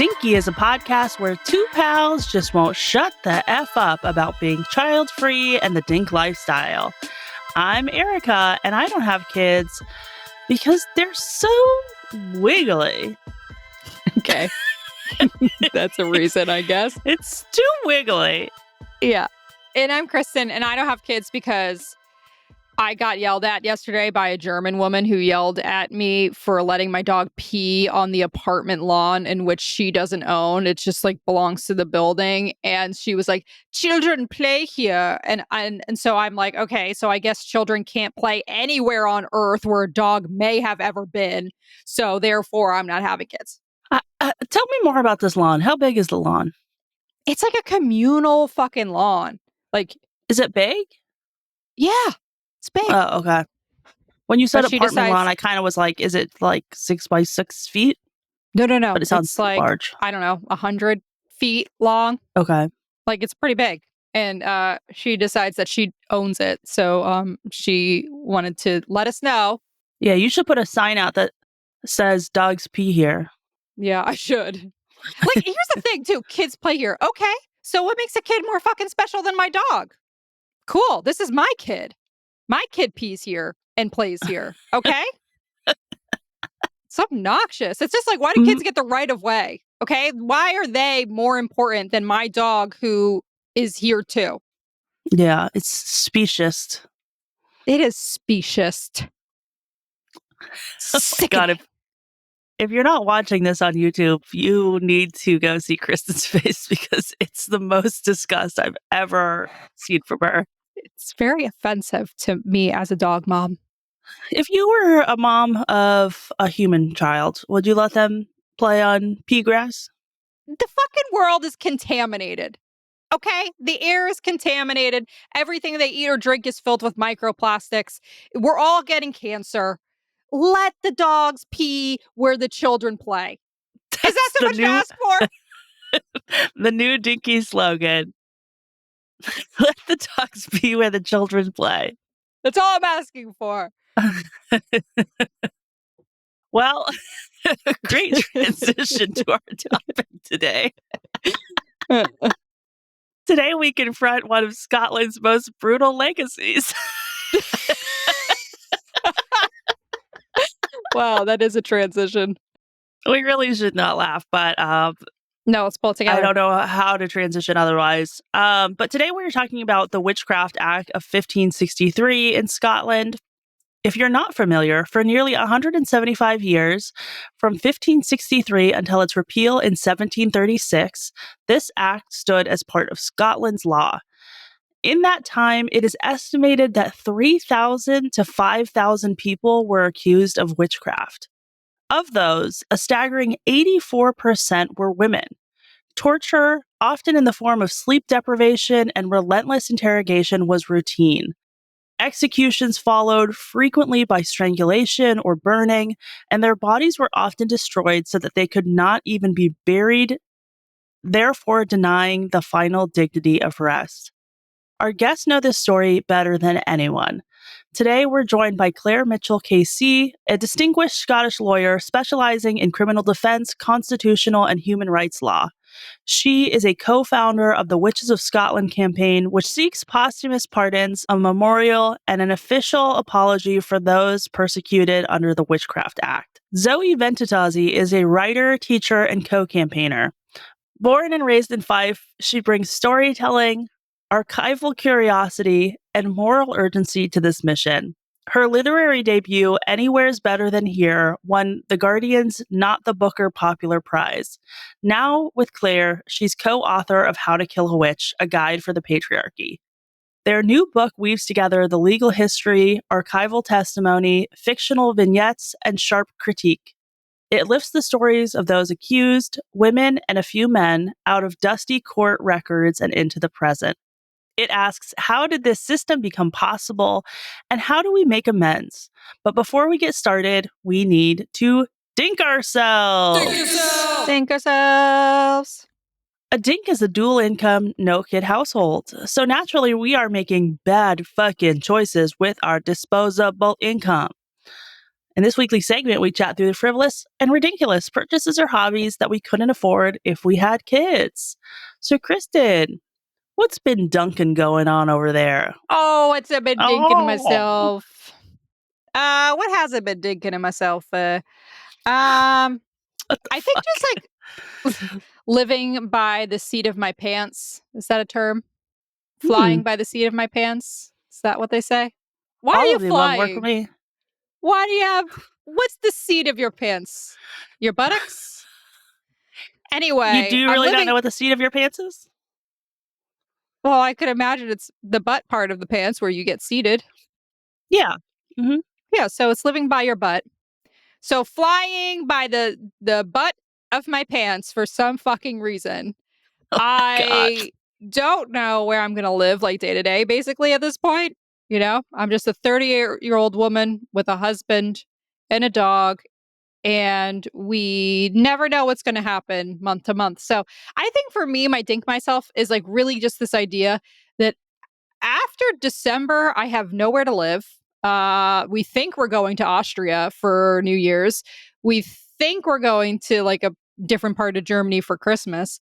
Dinky is a podcast where two pals just won't shut the F up about being child-free and the dink lifestyle. I'm Erica, and I don't have kids because they're so wiggly. Okay. That's a reason, I guess. It's too wiggly. Yeah. And I'm Kristen, and I don't have kids because I got yelled at yesterday by a German woman who yelled at me for letting my dog pee on the apartment lawn in which she doesn't own. It just like belongs to the building. And she was like, children play here. And so I'm like, okay, so I guess children can't play anywhere on earth where a dog may have ever been. So therefore, I'm not having kids. Tell me more about this lawn. How big is the lawn? It's like a communal fucking lawn. Like, is it big? Yeah, it's big. Oh, okay. When you said apartment lawn, I kind of was like, is it like 6 by 6 feet? No. But it sounds like, large. I don't know, 100 feet long. Okay. Like, it's pretty big. And she decides that she owns it. So she wanted to let us know. Yeah, you should put a sign out that says dogs pee here. Yeah, I should. Like, here's the thing, too. Kids play here. Okay. So what makes a kid more fucking special than my dog? Cool. This is my kid. My kid pees here and plays here. Okay? It's obnoxious. It's just like, why do kids get the right of way? Okay? Why are they more important than my dog who is here too? Yeah, it's specious. It is specious. Oh my God, if you're not watching this on YouTube, you need to go see Kristen's face because it's the most disgust I've ever seen from her. It's very offensive to me as a dog mom. If you were a mom of a human child, would you let them play on pea grass? The fucking world is contaminated. Okay? The air is contaminated. Everything they eat or drink is filled with microplastics. We're all getting cancer. Let the dogs pee where the children play. Is that so much to ask for? The new Dinky slogan. Let the dogs pee where the children play. That's all I'm asking for. Well, great transition to our topic today. Today we confront one of Scotland's most brutal legacies. Wow, that is a transition. We really should not laugh, but no, let's pull it together. I don't know how to transition otherwise. But today we're talking about the Witchcraft Act of 1563 in Scotland. If you're not familiar, for nearly 175 years, from 1563 until its repeal in 1736, this act stood as part of Scotland's law. In that time, it is estimated that 3,000 to 5,000 people were accused of witchcraft. Of those, a staggering 84% were women. Torture, often in the form of sleep deprivation and relentless interrogation, was routine. Executions followed, frequently by strangulation or burning, and their bodies were often destroyed so that they could not even be buried, therefore denying the final dignity of rest. Our guests know this story better than anyone. Today, we're joined by Claire Mitchell KC, a distinguished Scottish lawyer specializing in criminal defense, constitutional, and human rights law. She is a co-founder of the Witches of Scotland campaign, which seeks posthumous pardons, a memorial, and an official apology for those persecuted under the Witchcraft Act. Zoe Ventitazi is a writer, teacher, and co-campaigner. Born and raised in Fife, she brings storytelling, archival curiosity, and moral urgency to this mission. Her literary debut, Anywhere's Better Than Here, won The Guardian's Not the Booker Popular Prize. Now, with Claire, she's co-author of How to Kill a Witch, a guide for the patriarchy. Their new book weaves together the legal history, archival testimony, fictional vignettes, and sharp critique. It lifts the stories of those accused, women, and a few men out of dusty court records and into the present. It asks, how did this system become possible, and how do we make amends? But before we get started, we need to dink ourselves. Dink yourself! Dink ourselves! A dink is a dual income, no kid household. So naturally, we are making bad fucking choices with our disposable income. In this weekly segment, we chat through the frivolous and ridiculous purchases or hobbies that we couldn't afford if we had kids. So, Kristen, what's been Duncan going on over there? Oh, it's a been thinking to Oh, myself. What has I been thinking to myself? I what the think fuck? just like living by the seat of my pants. Is that a term? Hmm. Flying by the seat of my pants. Is that what they say? Why are All you of the above work for flying? me. Why do you have? What's the seat of your pants? Your buttocks? You Anyway, do I'm really not know living. what the seat of your pants is? Well, I could imagine it's the butt part of the pants where you get seated. Yeah. Hmm. Yeah, so it's living by your butt. So flying by the butt of my pants for some fucking reason. God. I don't know where I'm going to live like day to day basically at this point. You know, I'm just a 38-year-old woman with a husband and a dog, and we never know what's going to happen month to month. So, I think for me my dink myself is like really just this idea that after December, I have nowhere to live. We think we're going to Austria for New Year's. We think we're going to like a different part of Germany for Christmas.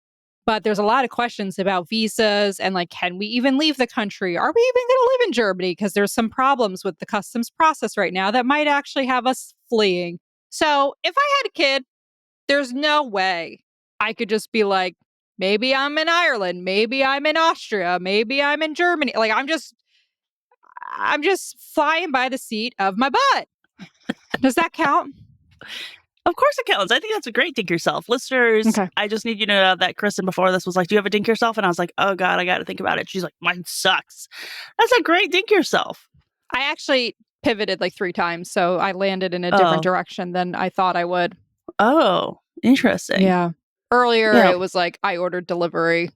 But there's a lot of questions about visas and like, can we even leave the country? Are we even going to live in Germany? Because there's some problems with the customs process right now that might actually have us fleeing. So if I had a kid, there's no way I could just be like, maybe I'm in Ireland, maybe I'm in Austria, maybe I'm in Germany. Like I'm just flying by the seat of my butt. Does that count? Of course it counts. I think that's a great dink yourself. Listeners, Okay. I just need you to know that Kristen before this was like, do you have a dink yourself? And I was like, oh God, I got to think about it. She's like, mine sucks. That's a great dink yourself. I actually pivoted like 3 times, so I landed in a different Oh, direction than I thought I would. oh, interesting. Yeah. Earlier Yeah. it was like I ordered delivery.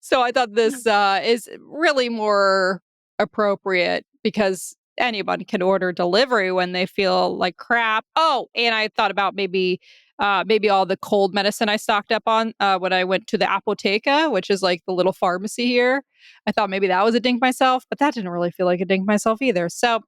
So I thought this is really more appropriate because anybody can order delivery when they feel like crap. Oh, and I thought about maybe all the cold medicine I stocked up on when I went to the apotheca, which is like the little pharmacy here. I thought maybe that was a dink myself, but that didn't really feel like a dink myself either. So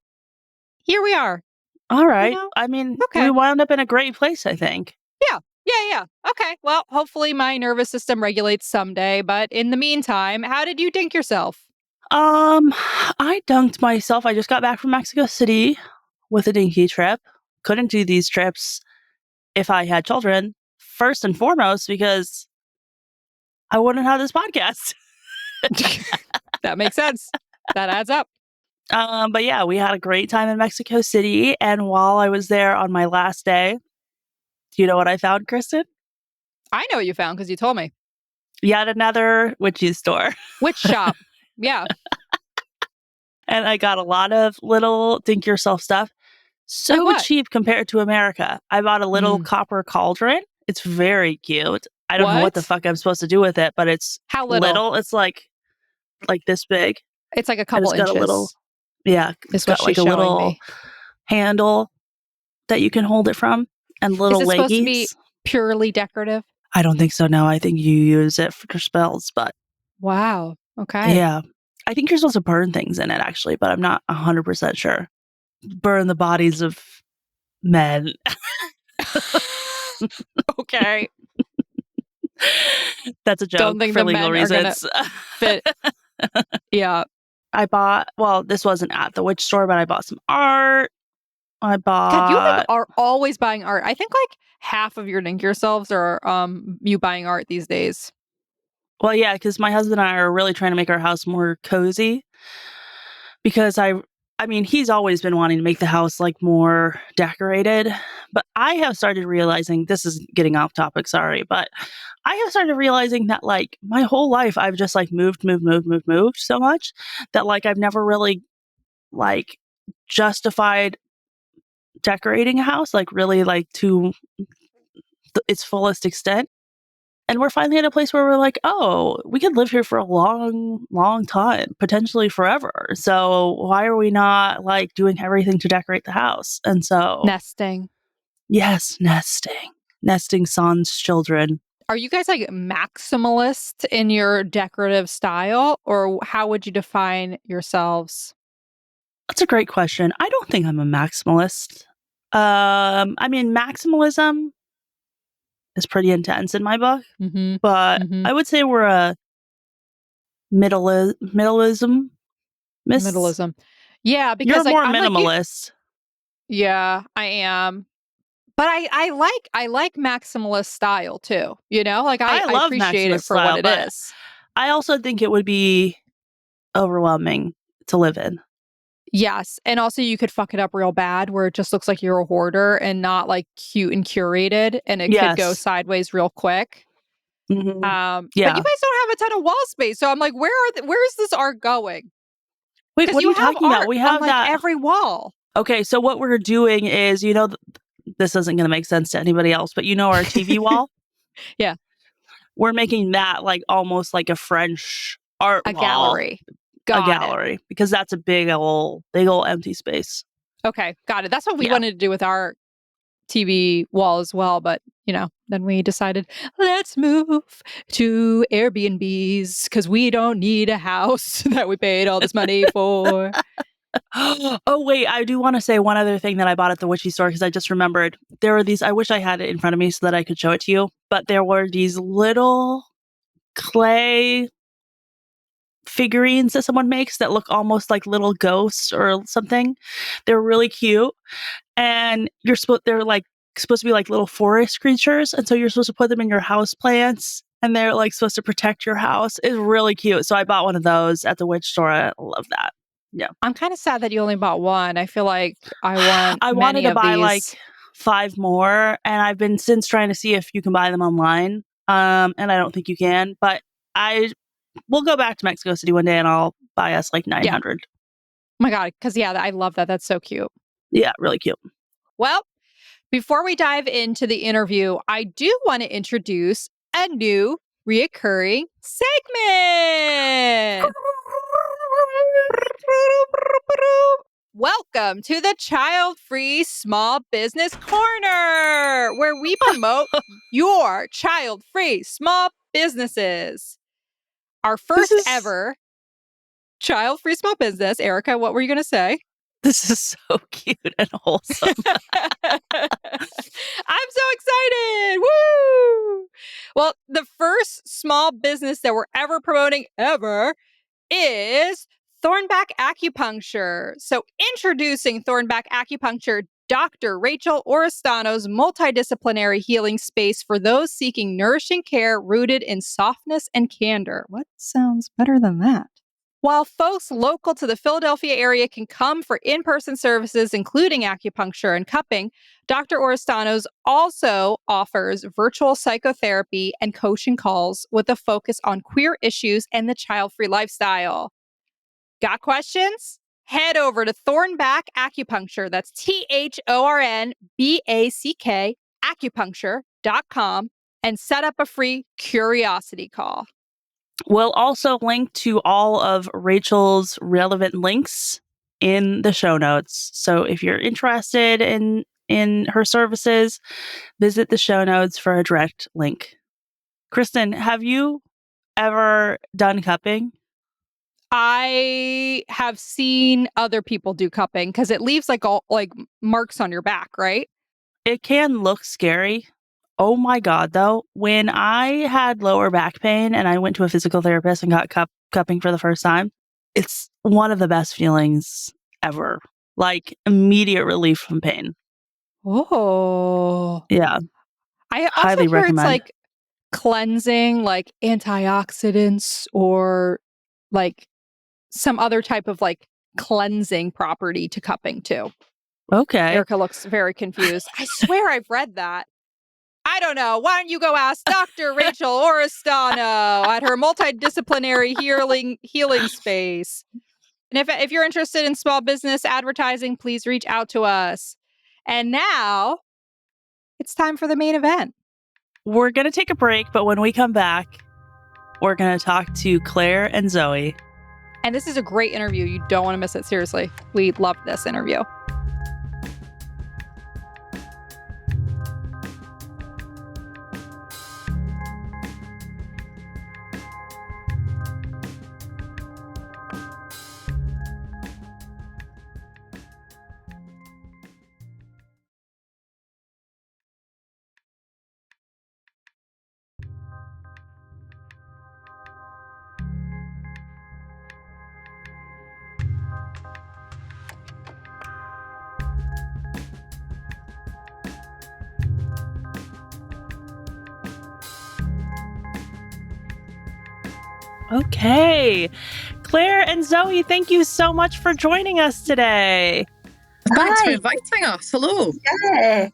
here we are, All you right. know? I mean, we Okay. wound up in a great place, I think. Yeah. Yeah, yeah. Okay. Well, hopefully my nervous system regulates someday, but in the meantime, how did you dink yourself? Um, I dunked myself. I just got back from Mexico City with a dinky trip. Couldn't do these trips if I had children, first and foremost, because I wouldn't have this podcast. That makes sense. That adds up. But yeah, we had a great time in Mexico City. And while I was there on my last day, do you know what I found, Kristen? I know what you found because you told me. Yet another witchy store. Which shop? Yeah. And I got a lot of little think yourself stuff. Like So what? cheap compared to America. I bought a little Mm. copper cauldron. It's very cute. I don't know what the What? fuck I'm supposed to do with it, but it's How little? little. It's like this big. It's like a And couple it's got a little, inches, yeah, it's is what got she's like a showing little me. handle that you can hold it from and Is little it supposed to be leggies. purely decorative? I don't think so. No, I think you use it for spells, but Wow. Okay. yeah. I think you're supposed to burn things in it actually, but I'm not 100% sure. Burn the bodies of men. Okay. That's a Don't joke think for the legal men are going to reasons. fit. Yeah. I bought, well, this wasn't at the witch store, but I bought some art. I God, you like bought, are always buying art. I think like half of your Dink yourselves are you buying art these days. well, yeah, because my husband and I are really trying to make our house more cozy because I mean, he's always been wanting to make the house like more decorated, but I have started realizing this is getting off topic, sorry, but I have started realizing that like my whole life I've just like moved so much that like I've never really like justified decorating a house like really like to its fullest extent. And we're finally at a place where we're like, oh, we could live here for a long, long time, potentially forever. So why are we not like doing everything to decorate the house? And so, Nesting. yes, nesting sans children. Are you guys like maximalist in your decorative style, or how would you define yourselves? That's a great question. I don't think I'm a maximalist. I mean, maximalism is pretty intense in my book, Mm-hmm. but Mm-hmm. I would say we're a middleism. Miss, Minimalism. Yeah, you're because like more I'm like you. minimalist. Yeah, I am. But I like maximalist style too. You know, like I I love appreciate maximalist it for what style, it but is. I also think it would be overwhelming to live in. Yes, and also you could fuck it up real bad where it just looks like you're a hoarder and not like cute and curated, and it could go Yes. sideways real quick. Hmm. But you Yeah. guys don't have a ton of wall space, so I'm like, where is this art going? Wait, Because what are you you have talking about? art We on have like that. every wall. Okay, so what we're doing is, this isn't going to make sense to anybody else, but our TV wall? Yeah, We're making that like almost like a French art a wall, gallery. a Got it. gallery, because that's a big old empty space. Okay, got it. That's what we Yeah. wanted to do with our TV wall as well, but then we decided let's move to Airbnbs because we don't need a house that we paid all this money for. Oh, wait, I do want to say one other thing that I bought at the witchy store because I just remembered. There were these, I wish I had it in front of me so that I could show it to you, but there were these little clay figurines that someone makes that look almost like little ghosts or something. They're really cute. And they're like supposed to be like little forest creatures, and so you're supposed to put them in your house plants, and they're like supposed to protect your house. It's really cute. So I bought one of those at the witch store. I love that. Yeah. I'm kind of sad that you only bought one. I feel like I want I wanted many to of buy these. like 5 more, and I've been since trying to see if you can buy them online. And I don't think you can, but I will go back to Mexico City one day and I'll buy us like Yeah. 900. Oh my God. Because, yeah, I love that. That's so cute. Yeah, really cute. Well, before we dive into the interview, I do want to introduce a new reoccurring segment. Welcome to the Child Free Small Business Corner, where we promote your child free small businesses. Our This first is ever child free small business. Erica, what were you going to say? this is so cute and wholesome. I'm so excited. Woo! Well, the first small business that we're ever promoting ever is Thornback Acupuncture. So, introducing Thornback Acupuncture, Dr. Rachel Oristano's multidisciplinary healing space for those seeking nourishing care rooted in softness and candor. What sounds better than that? While folks local to the Philadelphia area can come for in person services, including acupuncture and cupping, Dr. Oristano's also offers virtual psychotherapy and coaching calls with a focus on queer issues and the child free lifestyle. Got questions? Head over to Thornback Acupuncture. That's THORNBACK acupuncture.com and set up a free curiosity call. We'll also link to all of Rachel's relevant links in the show notes. So if you're interested in her services, visit the show notes for a direct link. Kristen, have you ever done cupping? I have seen other people do cupping because it leaves like all like marks on your back, right? It can look scary. Oh my God, though, when I had lower back pain and I went to a physical therapist and got cupping for the first time, it's one of the best feelings ever. Like immediate relief from pain. Oh. Yeah, I also highly hear it's recommend. like cleansing, like antioxidants or like some other type of like cleansing property to cupping too. Okay. Erica looks very confused. I swear I've read that. I don't know. Why don't you go ask Dr. Rachel Oristano at her multidisciplinary healing space? And if you're interested in small business advertising, please reach out to us. And now it's time for the main event. We're going to take a break, but when we come back, we're going to talk to Claire and Zoe. And this is a great interview. You don't want to miss it. Seriously. We loved this interview. Okay. Claire and Zoe, thank you so much for joining us today. Thanks for Hi. inviting us. Hello. Yeah.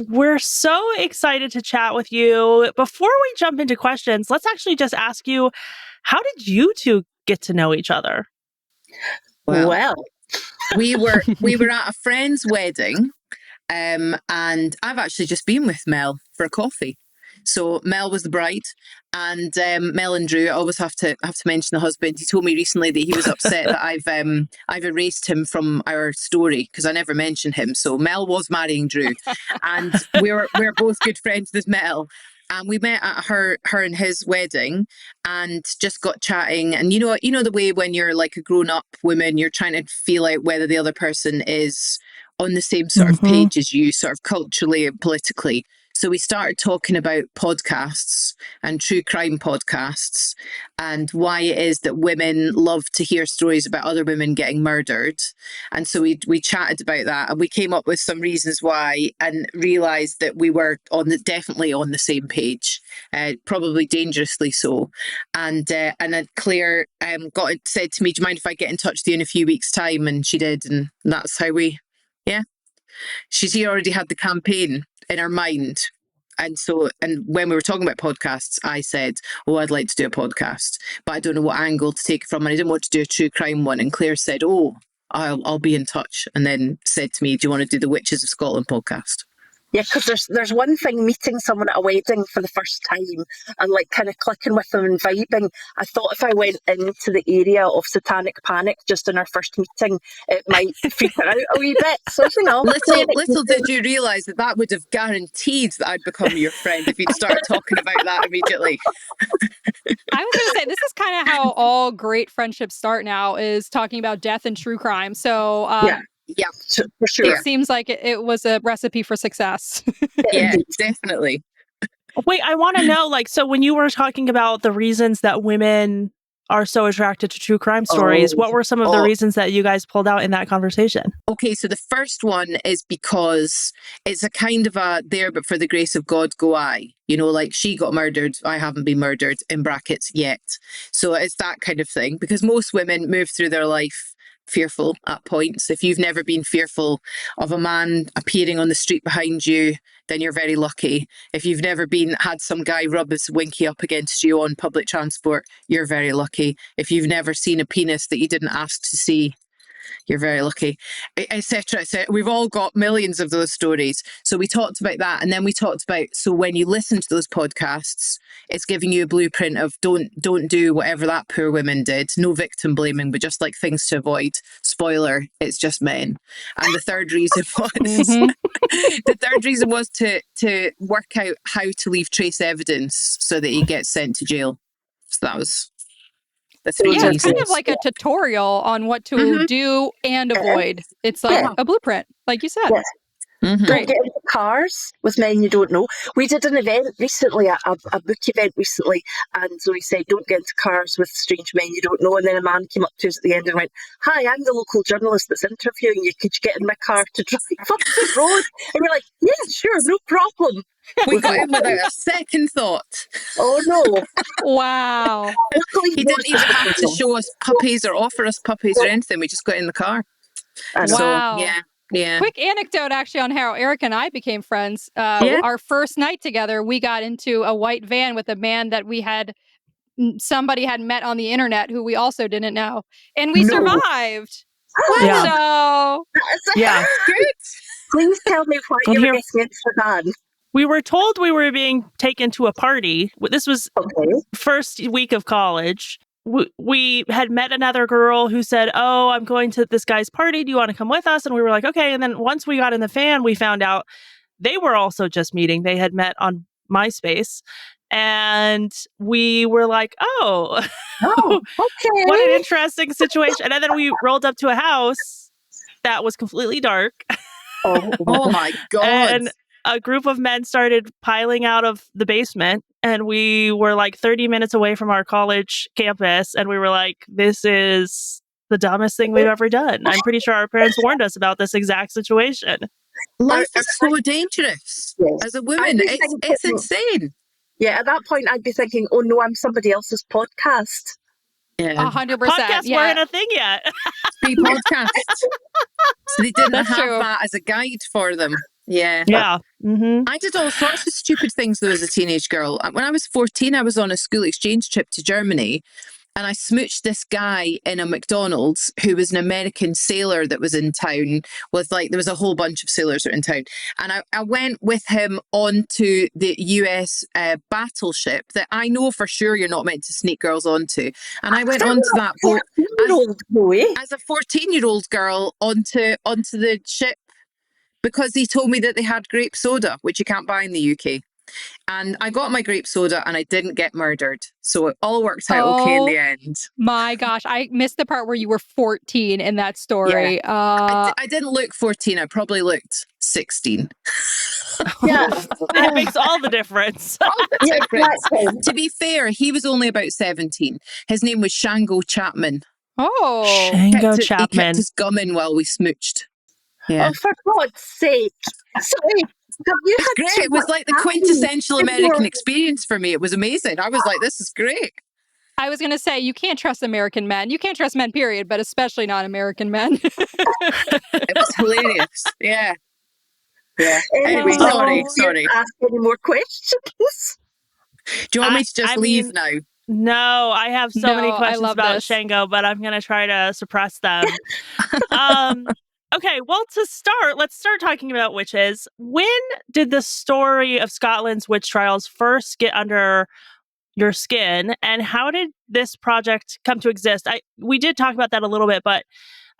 We're so excited to chat with you. Before we jump into questions, let's actually just ask you, how did you two get to know each other? Well, we were at a friend's wedding, and I've actually just been with Mel for a coffee. So Mel was the bride, and Mel and Drew. I always have to mention the husband. He told me recently that he was upset that I've erased him from our story because I never mentioned him. So Mel was marrying Drew, and we're both good friends with Mel. And we met at her and his wedding, and just got chatting. And you know the way when you're like a grown up woman, you're trying to feel out whether the other person is on the same sort of page as you, sort of culturally and politically. So we started talking about podcasts and true crime podcasts and why it is that women love to hear stories about other women getting murdered. And so we chatted about that, and we came up with some reasons why, and realised that we were definitely on the same page, probably dangerously so. And then Claire said to me, "Do you mind if I get in touch with you in a few weeks' time?" And she did, and that's how she already had the campaign in her mind. And when we were talking about podcasts, I said, "Oh, I'd like to do a podcast, but I don't know what angle to take it from. And I didn't want to do a true crime one." And Claire said, "Oh, I'll be in touch." And then said to me, "Do you want to do the Witches of Scotland podcast?" yeah, because there's one thing meeting someone at a wedding for the first time and like kind of clicking with them and vibing. I thought if I went into the area of satanic panic just in our first meeting, it might freak her out a wee bit. So Little did you realise that would have guaranteed that I'd become your friend if you'd started talking about that immediately. I was going to say, this is kind of how all great friendships start now, is talking about death and true crime. So yeah, for sure. It seems like it was a recipe for success. Yeah, definitely. Wait, I want to know, so when you were talking about the reasons that women are so attracted to true crime stories, what were some of the reasons that you guys pulled out in that conversation? Okay, so the first one is because it's a kind of a there but for the grace of God go I. Like she got murdered, I haven't been murdered, in brackets, yet. So it's that kind of thing, because most women move through their life fearful at points. If you've never been fearful of a man appearing on the street behind you, then you're very lucky. If you've never had some guy rub his winky up against you on public transport, you're very lucky. If you've never seen a penis that you didn't ask to see, you're very lucky, etc. We've all got millions of those stories. So we talked about that, and then we talked about, so when you listen to those podcasts, it's giving you a blueprint of don't do whatever that poor woman did. No victim blaming, but just like things to avoid. Spoiler, it's just men. And the third reason was the third reason was to work out how to leave trace evidence so that he gets sent to jail. So that was the three reasons. It's kind of like a tutorial on what to do and avoid. It's like a blueprint, like you said. Yes. Don't get into cars with men you don't know. We did an event recently, a book event recently, and Zoe said, "Don't get into cars with strange men you don't know." And then a man came up to us at the end and went, "Hi, I'm the local journalist that's interviewing you. Could you get in my car to drive up the road?" And we're like, "Yeah, sure, no problem." We got in without a second thought. Oh no! Wow. He didn't even have to show us puppies or offer us puppies or anything. We just got in the car. Wow. So, yeah. Quick anecdote actually on how Eric and I became friends. Our first night together, we got into a white van with a man that somebody had met on the internet who we also didn't know. And we survived. Yeah. So, yeah. Good. Please tell me why you were getting into the van. We were told we were being taken to a party. This was first week of college. We had met another girl who said, "Oh, I'm going to this guy's party. Do you want to come with us?" And we were like, "Okay." And then once we got in the van, we found out they were also just meeting. They had met on MySpace. And we were like, oh, okay. What an interesting situation. And then we rolled up to a house that was completely dark. Oh my God. And a group of men started piling out of the basement, and we were like 30 minutes away from our college campus, and we were like, this is the dumbest thing we've ever done. I'm pretty sure our parents warned us about this exact situation. Life is so dangerous. As a woman, it's insane. Yeah, at that point, I'd be thinking, oh no, I'm somebody else's podcast. Yeah. 100%. Podcasts Yeah, weren't a thing yet. Free podcasts. So they didn't That's have true. that as a guide for them. Yeah. Yeah. Mm-hmm. I did all sorts of stupid things though as a teenage girl. When I was 14, I was on a school exchange trip to Germany, and I smooched this guy in a McDonald's who was an American sailor that was in town with there was a whole bunch of sailors that were in town. And I went with him onto the US battleship that I know for sure you're not meant to sneak girls onto. And I went onto that boat Old boy. as a 14-year-old girl onto the ship because he told me that they had grape soda, which you can't buy in the UK. And I got my grape soda and I didn't get murdered. So it all worked out okay in the end. My gosh, I missed the part where you were 14 in that story. I didn't look 14. I probably looked 16. Yeah. It makes all the difference. All the Yeah, difference. exactly. To be fair, he was only about 17. His name was Shango Chapman. Oh, Shango He kept Chapman. his gum in while we smooched. Yeah. Oh, for God's sake. Sorry. Have you It's had great. too It was much like the caffeine quintessential before? American experience for me. It was amazing. I was like, this is great. I was going to say, you can't trust American men. You can't trust men, period, but especially not American men. It was hilarious. Yeah. Yeah. Anyway, Anyone sorry. ask any more questions? Do you want me to just leave now? No, I have so many No, I questions love about this. Shango, but I'm going to try to suppress them. Okay, well, to start, let's start talking about witches. When did the story of Scotland's witch trials first get under your skin, and how did this project come to exist? We did talk about that a little bit, but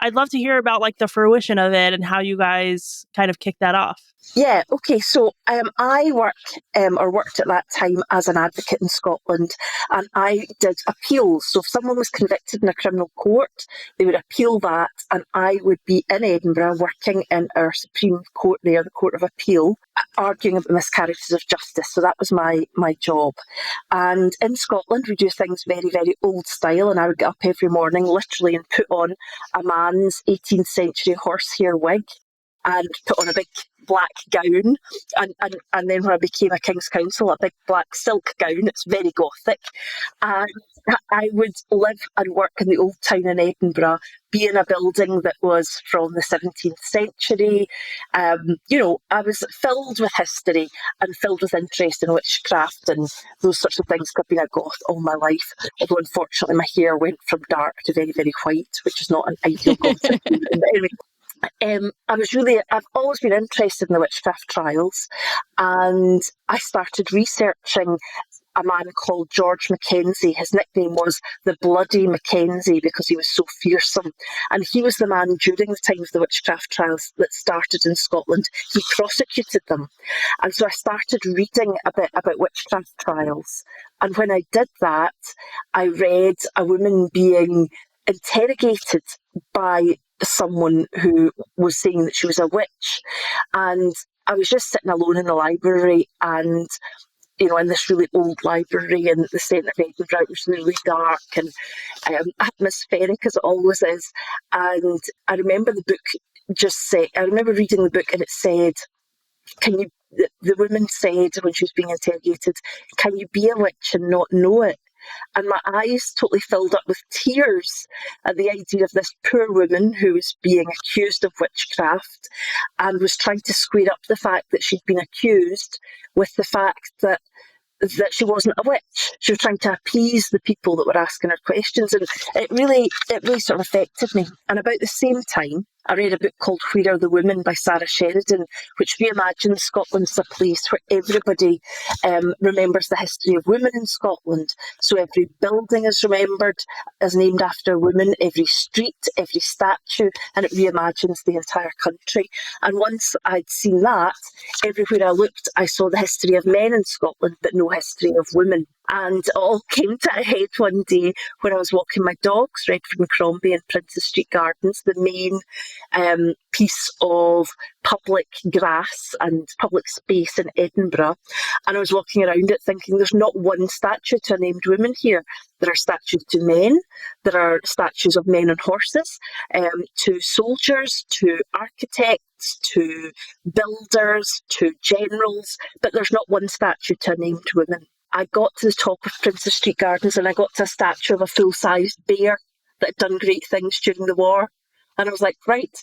I'd love to hear about like the fruition of it and how you guys kind of kicked that off. Yeah, okay, so I worked at that time as an advocate in Scotland, and I did appeals. So if someone was convicted in a criminal court, they would appeal that, and I would be in Edinburgh working in our Supreme Court there, the Court of Appeal, arguing about miscarriages of justice. So that was my job. And in Scotland, we do things very, very old style, and I would get up every morning, literally, and put on a man's 18th century horsehair wig and put on a big black gown, and then when I became a King's Counsel, a big black silk gown. It's very gothic. And I would live and work in the old town in Edinburgh, be in a building that was from the 17th century. I was filled with history and filled with interest in witchcraft and those sorts of things. I've been a goth all my life, although unfortunately my hair went from dark to very, very white, which is not an ideal gothic. But anyway, I've always been interested in the witchcraft trials, and I started researching a man called George Mackenzie. His nickname was the Bloody Mackenzie because he was so fearsome. And he was the man during the time of the witchcraft trials that started in Scotland. He prosecuted them. And so I started reading a bit about witchcraft trials. And when I did that, I read a woman being interrogated by someone who was saying that she was a witch. And I was just sitting alone in the library, and in this really old library in the centre of Edinburgh. It was really dark and atmospheric, as it always is. And I remember I remember reading the book, and it said, the woman said when she was being interrogated, can you be a witch and not know it? And my eyes totally filled up with tears at the idea of this poor woman who was being accused of witchcraft and was trying to square up the fact that she'd been accused with the fact that she wasn't a witch. She was trying to appease the people that were asking her questions, and it really sort of affected me. And about the same time, I read a book called Where Are the Women by Sarah Sheridan, which reimagines Scotland as a place where everybody remembers the history of women in Scotland. So every building is remembered as named after a woman, every street, every statue, and it reimagines the entire country. And once I'd seen that, everywhere I looked, I saw the history of men in Scotland, but no history of women. And it all came to a head one day when I was walking my dogs, Redford and Crombie and Princes Street Gardens, the main piece of public grass and public space in Edinburgh. And I was walking around it thinking, there's not one statue to a named woman here. There are statues to men, there are statues of men on horses, to soldiers, to architects, to builders, to generals, but there's not one statue to a named woman. I got to the top of Princess Street Gardens and I got to a statue of a full-sized bear that had done great things during the war. And I was like, right,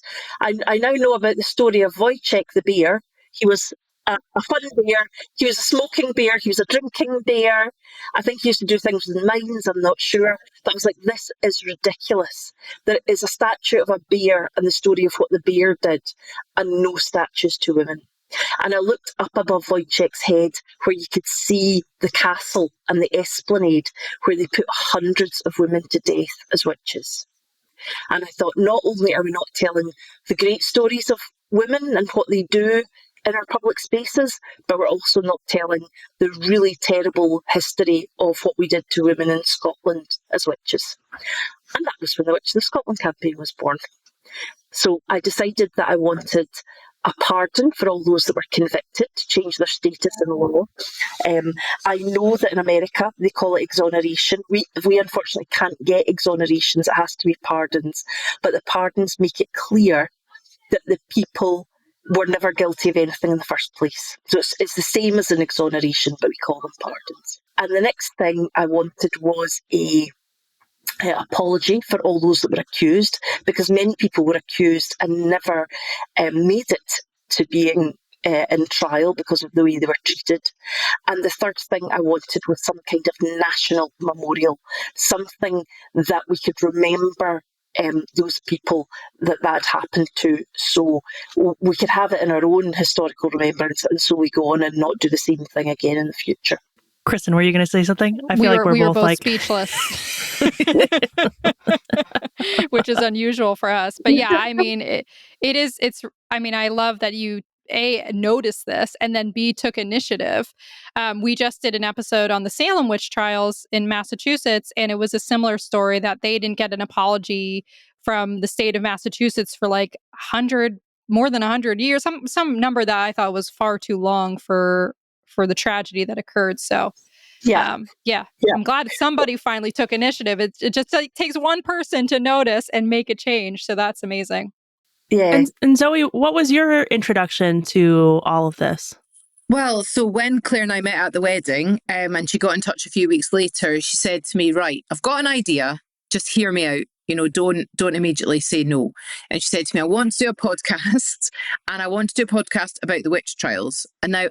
I now know about the story of Wojciech the bear. He was a fun bear. He was a smoking bear. He was a drinking bear. I think he used to do things with mines. I'm not sure. But I was like, this is ridiculous. There is a statue of a bear and the story of what the bear did, and no statues to women. And I looked up above Wojciech's head where you could see the castle and the esplanade where they put hundreds of women to death as witches. And I thought, not only are we not telling the great stories of women and what they do in our public spaces, but we're also not telling the really terrible history of what we did to women in Scotland as witches. And that was when the Witches of Scotland campaign was born. So I decided that I wanted a pardon for all those that were convicted to change their status in law. I know that in America they call it exoneration. We unfortunately can't get exonerations, it has to be pardons. But the pardons make it clear that the people were never guilty of anything in the first place. So it's the same as an exoneration, but we call them pardons. And the next thing I wanted was a apology for all those that were accused, because many people were accused and never made it to being in trial because of the way they were treated. And the third thing I wanted was some kind of national memorial, something that we could remember those people that had happened to, so we could have it in our own historical remembrance, and so we go on and not do the same thing again in the future. Kristen, were you going to say something? I feel we like were both like speechless, which is unusual for us. But yeah, I mean, I love that you A, noticed this, and then B, took initiative. We just did an episode on the Salem witch trials in Massachusetts, and it was a similar story that they didn't get an apology from the state of Massachusetts for like more than 100 years, some number that I thought was far too long for the tragedy that occurred. So Yeah. I'm glad somebody finally took initiative. It just takes one person to notice and make a change. So that's amazing. Yeah. And Zoe, what was your introduction to all of this? Well, so when Claire and I met at the wedding, and she got in touch a few weeks later, she said to me, right, I've got an idea, just hear me out. Don't immediately say no. And she said to me, I want to do a podcast, and I want to do a podcast about the witch trials. And now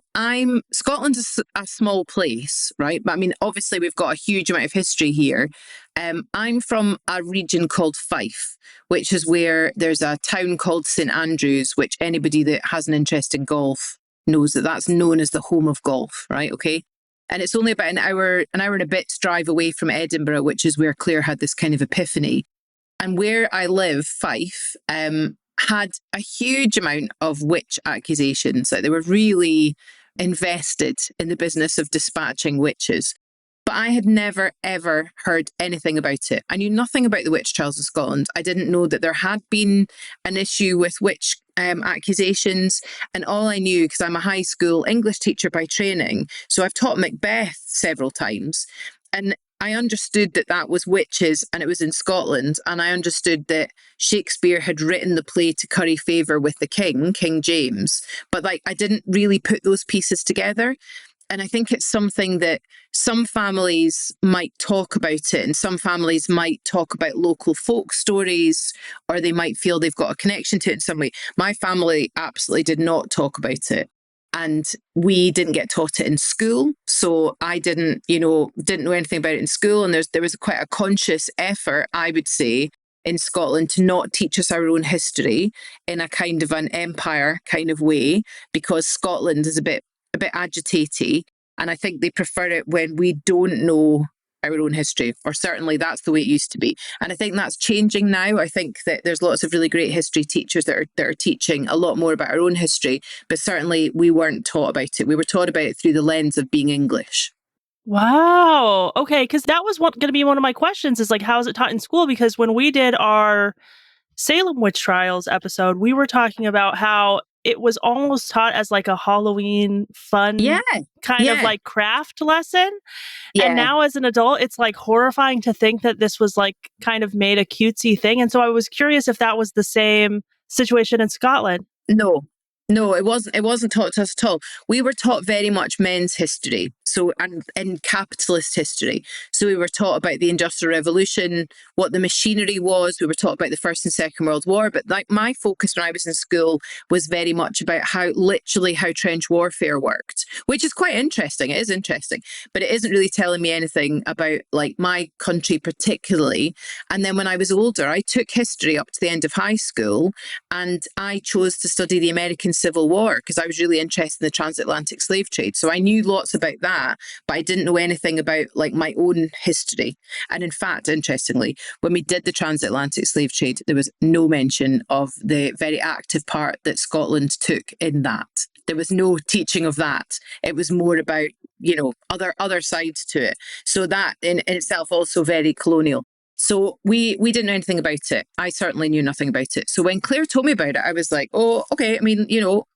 Scotland is a small place, right? But I mean, obviously we've got a huge amount of history here. I'm from a region called Fife, which is where there's a town called St Andrews, which anybody that has an interest in golf knows that that's known as the home of golf, right? Okay. And it's only about an hour and a bit's drive away from Edinburgh, which is where Claire had this kind of epiphany. And where I live, Fife, had a huge amount of witch accusations. Like, they were really invested in the business of dispatching witches. But I had never, ever heard anything about it. I knew nothing about the witch trials of Scotland. I didn't know that there had been an issue with witch accusations. And all I knew, because I'm a high school English teacher by training, so I've taught Macbeth several times. And I understood that that was witches and it was in Scotland. And I understood that Shakespeare had written the play to curry favour with the king, King James. But I didn't really put those pieces together. And I think it's something that some families might talk about it, and some families might talk about local folk stories, or they might feel they've got a connection to it in some way. My family absolutely did not talk about it. And we didn't get taught it in school. So I didn't know anything about it in school. And there was quite a conscious effort, I would say, in Scotland to not teach us our own history in a kind of an empire kind of way, because Scotland is a bit agitated, and I think they prefer it when we don't know our own history, or certainly that's the way it used to be. And I think that's changing now. I think that there's lots of really great history teachers that are teaching a lot more about our own history, but certainly we weren't taught about it. We were taught about it through the lens of being English. Wow. Okay, because that was going to be one of my questions, is like, how is it taught in school? Because when we did our Salem witch trials episode, we were talking about how it was almost taught as like a Halloween fun kind of like craft lesson. Yeah. And now as an adult, it's like horrifying to think that this was like kind of made a cutesy thing. And so I was curious if that was the same situation in Scotland. No, No, it wasn't. It wasn't taught to us at all. We were taught very much men's history, so and in capitalist history. So we were taught about the Industrial Revolution, what the machinery was. We were taught about the First and Second World War. But like my focus when I was in school was very much about how trench warfare worked, which is quite interesting. It is interesting, but it isn't really telling me anything about like my country particularly. And then when I was older, I took history up to the end of high school, and I chose to study the American Civil War because I was really interested in the transatlantic slave trade. So I knew lots about that, but I didn't know anything about like my own history. And in fact, interestingly, when we did the transatlantic slave trade, there was no mention of the very active part that Scotland took in that. There was no teaching of that. It was more about, other sides to it. So that in itself also very colonial. So we didn't know anything about it. I certainly knew nothing about it. So when Claire told me about it, I was like, oh, okay. I mean,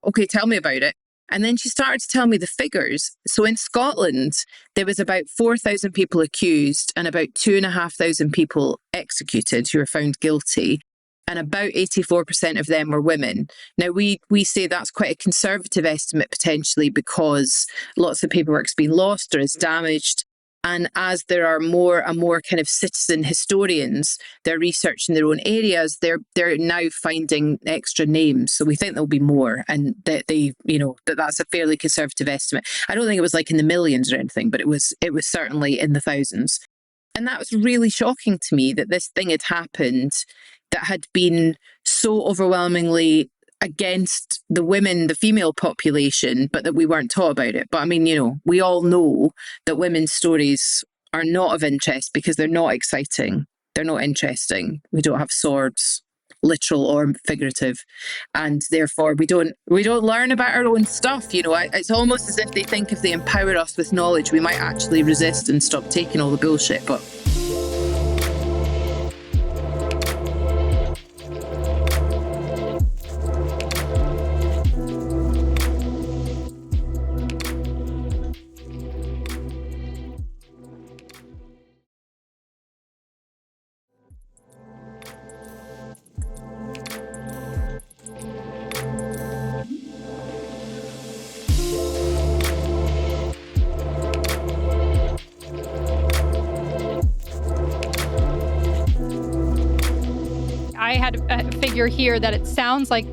okay, tell me about it. And then she started to tell me the figures. So in Scotland, there was about 4,000 people accused and about 2,500 people executed who were found guilty. And about 84% of them were women. Now, we say that's quite a conservative estimate potentially because lots of paperwork's been lost or is damaged. And as there are more and more kind of citizen historians, they're researching their own areas, they're now finding extra names. So we think there'll be more, and that that's a fairly conservative estimate. I don't think it was like in the millions or anything, but it was certainly in the thousands. And that was really shocking to me that this thing had happened that had been so overwhelmingly against the women, the female population, but that we weren't taught about it. But I mean, we all know that women's stories are not of interest because they're not exciting. They're not interesting. We don't have swords, literal or figurative. And therefore we don't learn about our own stuff. It's almost as if they think if they empower us with knowledge, we might actually resist and stop taking all the bullshit. But I had a figure here that it sounds like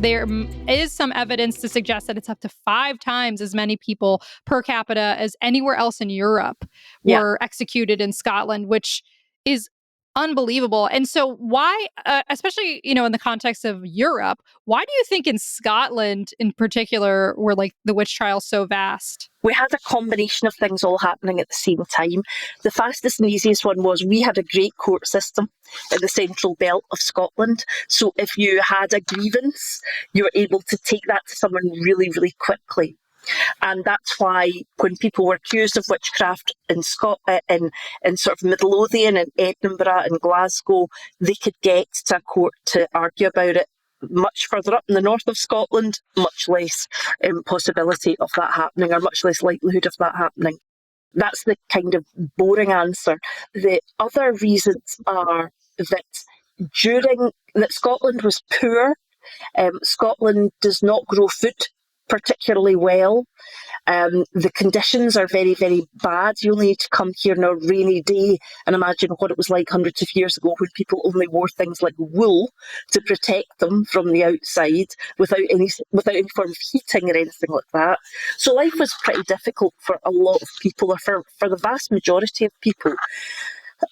there is some evidence to suggest that it's up to 5 times as many people per capita as anywhere else in Europe were executed in Scotland, which is unbelievable. And so why, especially, in the context of Europe, why do you think in Scotland in particular were like the witch trials so vast? We had a combination of things all happening at the same time. The fastest and easiest one was we had a great court system in the central belt of Scotland. So if you had a grievance, you were able to take that to someone really, really quickly. And that's why when people were accused of witchcraft in in sort of Midlothian and Edinburgh and Glasgow, they could get to a court to argue about it. Much further up in the north of Scotland, much less possibility of that happening, or much less likelihood of that happening. That's the kind of boring answer. The other reasons are that Scotland was poor. Scotland does not grow food particularly well. The conditions are very, very bad. You only need to come here on a rainy day and imagine what it was like hundreds of years ago when people only wore things like wool to protect them from the outside without any form of heating or anything like that. So life was pretty difficult for a lot of people, or for the vast majority of people.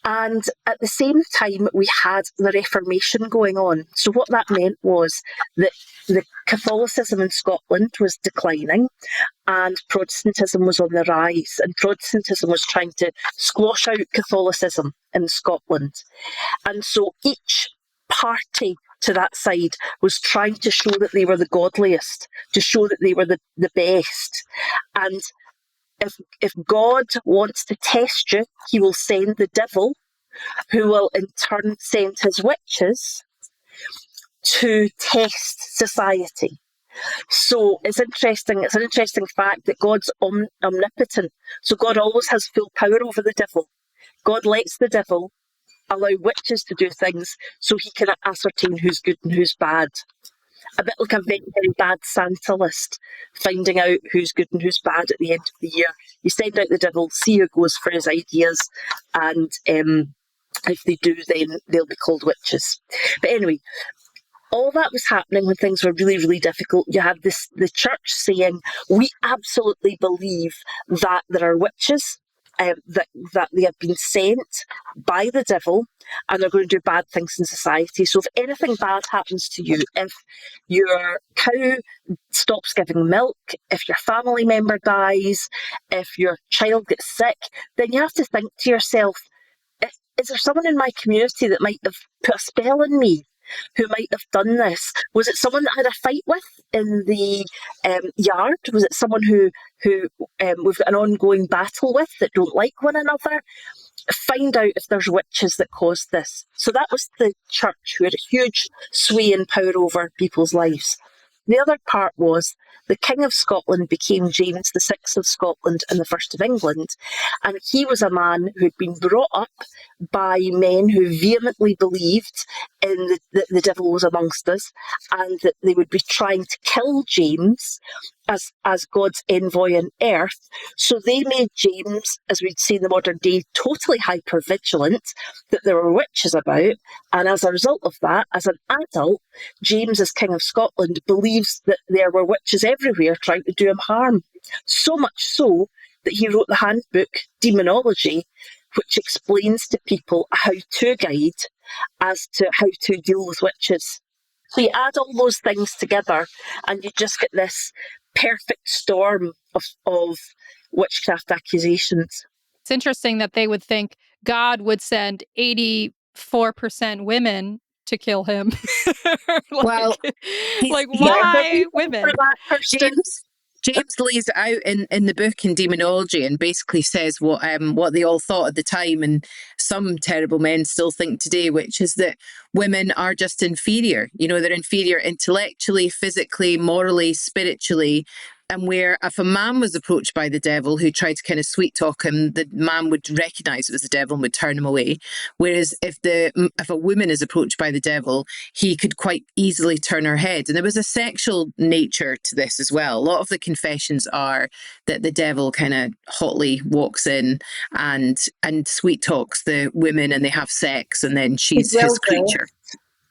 And at the same time, we had the Reformation going on. So what that meant was that the Catholicism in Scotland was declining and Protestantism was on the rise. And Protestantism was trying to squash out Catholicism in Scotland. And so each party to that side was trying to show that they were the godliest, to show that they were the best. And if God wants to test you, he will send the devil, who will in turn send his witches to test society. So it's interesting. It's an interesting fact that God's omnipotent. So God always has full power over the devil. God lets the devil allow witches to do things so he can ascertain who's good and who's bad. a bit like a very, very bad Santa list, finding out who's good and who's bad at the end of the year. You send out the devil, see who goes for his ideas, and if they do, then they'll be called witches. But anyway, all that was happening when things were really, really difficult. You had the church saying, we absolutely believe that there are witches, that they have been sent by the devil and they're going to do bad things in society. So if anything bad happens to you, if your cow stops giving milk, if your family member dies, if your child gets sick, then you have to think to yourself, is there someone in my community that might have put a spell on me? Who might have done this? Was it someone that I had a fight with in the yard? Was it someone who we've got an ongoing battle with that don't like one another? Find out if there's witches that caused this. So that was the church, who had a huge sway and power over people's lives. The other part was the King of Scotland became James VI of Scotland and the First of England, and he was a man who had been brought up by men who vehemently believed in the devil was amongst us, and that they would be trying to kill James as God's envoy on earth. So they made James, as we'd see in the modern day, totally hyper-vigilant that there were witches about. And as a result of that, as an adult, James, as King of Scotland, believes that there were witches everywhere trying to do him harm. So much so that he wrote the handbook, Demonology, which explains to people a how-to guide as to how to deal with witches. So you add all those things together and you just get this perfect storm of witchcraft accusations. It's interesting that they would think God would send 84% women to kill him. Well, why women? James lays it out in the book in Demonology and basically says what they all thought at the time, and some terrible men still think today, which is that women are just inferior. You know, they're inferior intellectually, physically, morally, spiritually. And where if a man was approached by the devil who tried to kind of sweet talk him, the man would recognize it was the devil and would turn him away. Whereas if a woman is approached by the devil, he could quite easily turn her head. And there was a sexual nature to this as well. A lot of the confessions are that the devil kind of hotly walks in and sweet talks the women, and they have sex, and then she's his creature.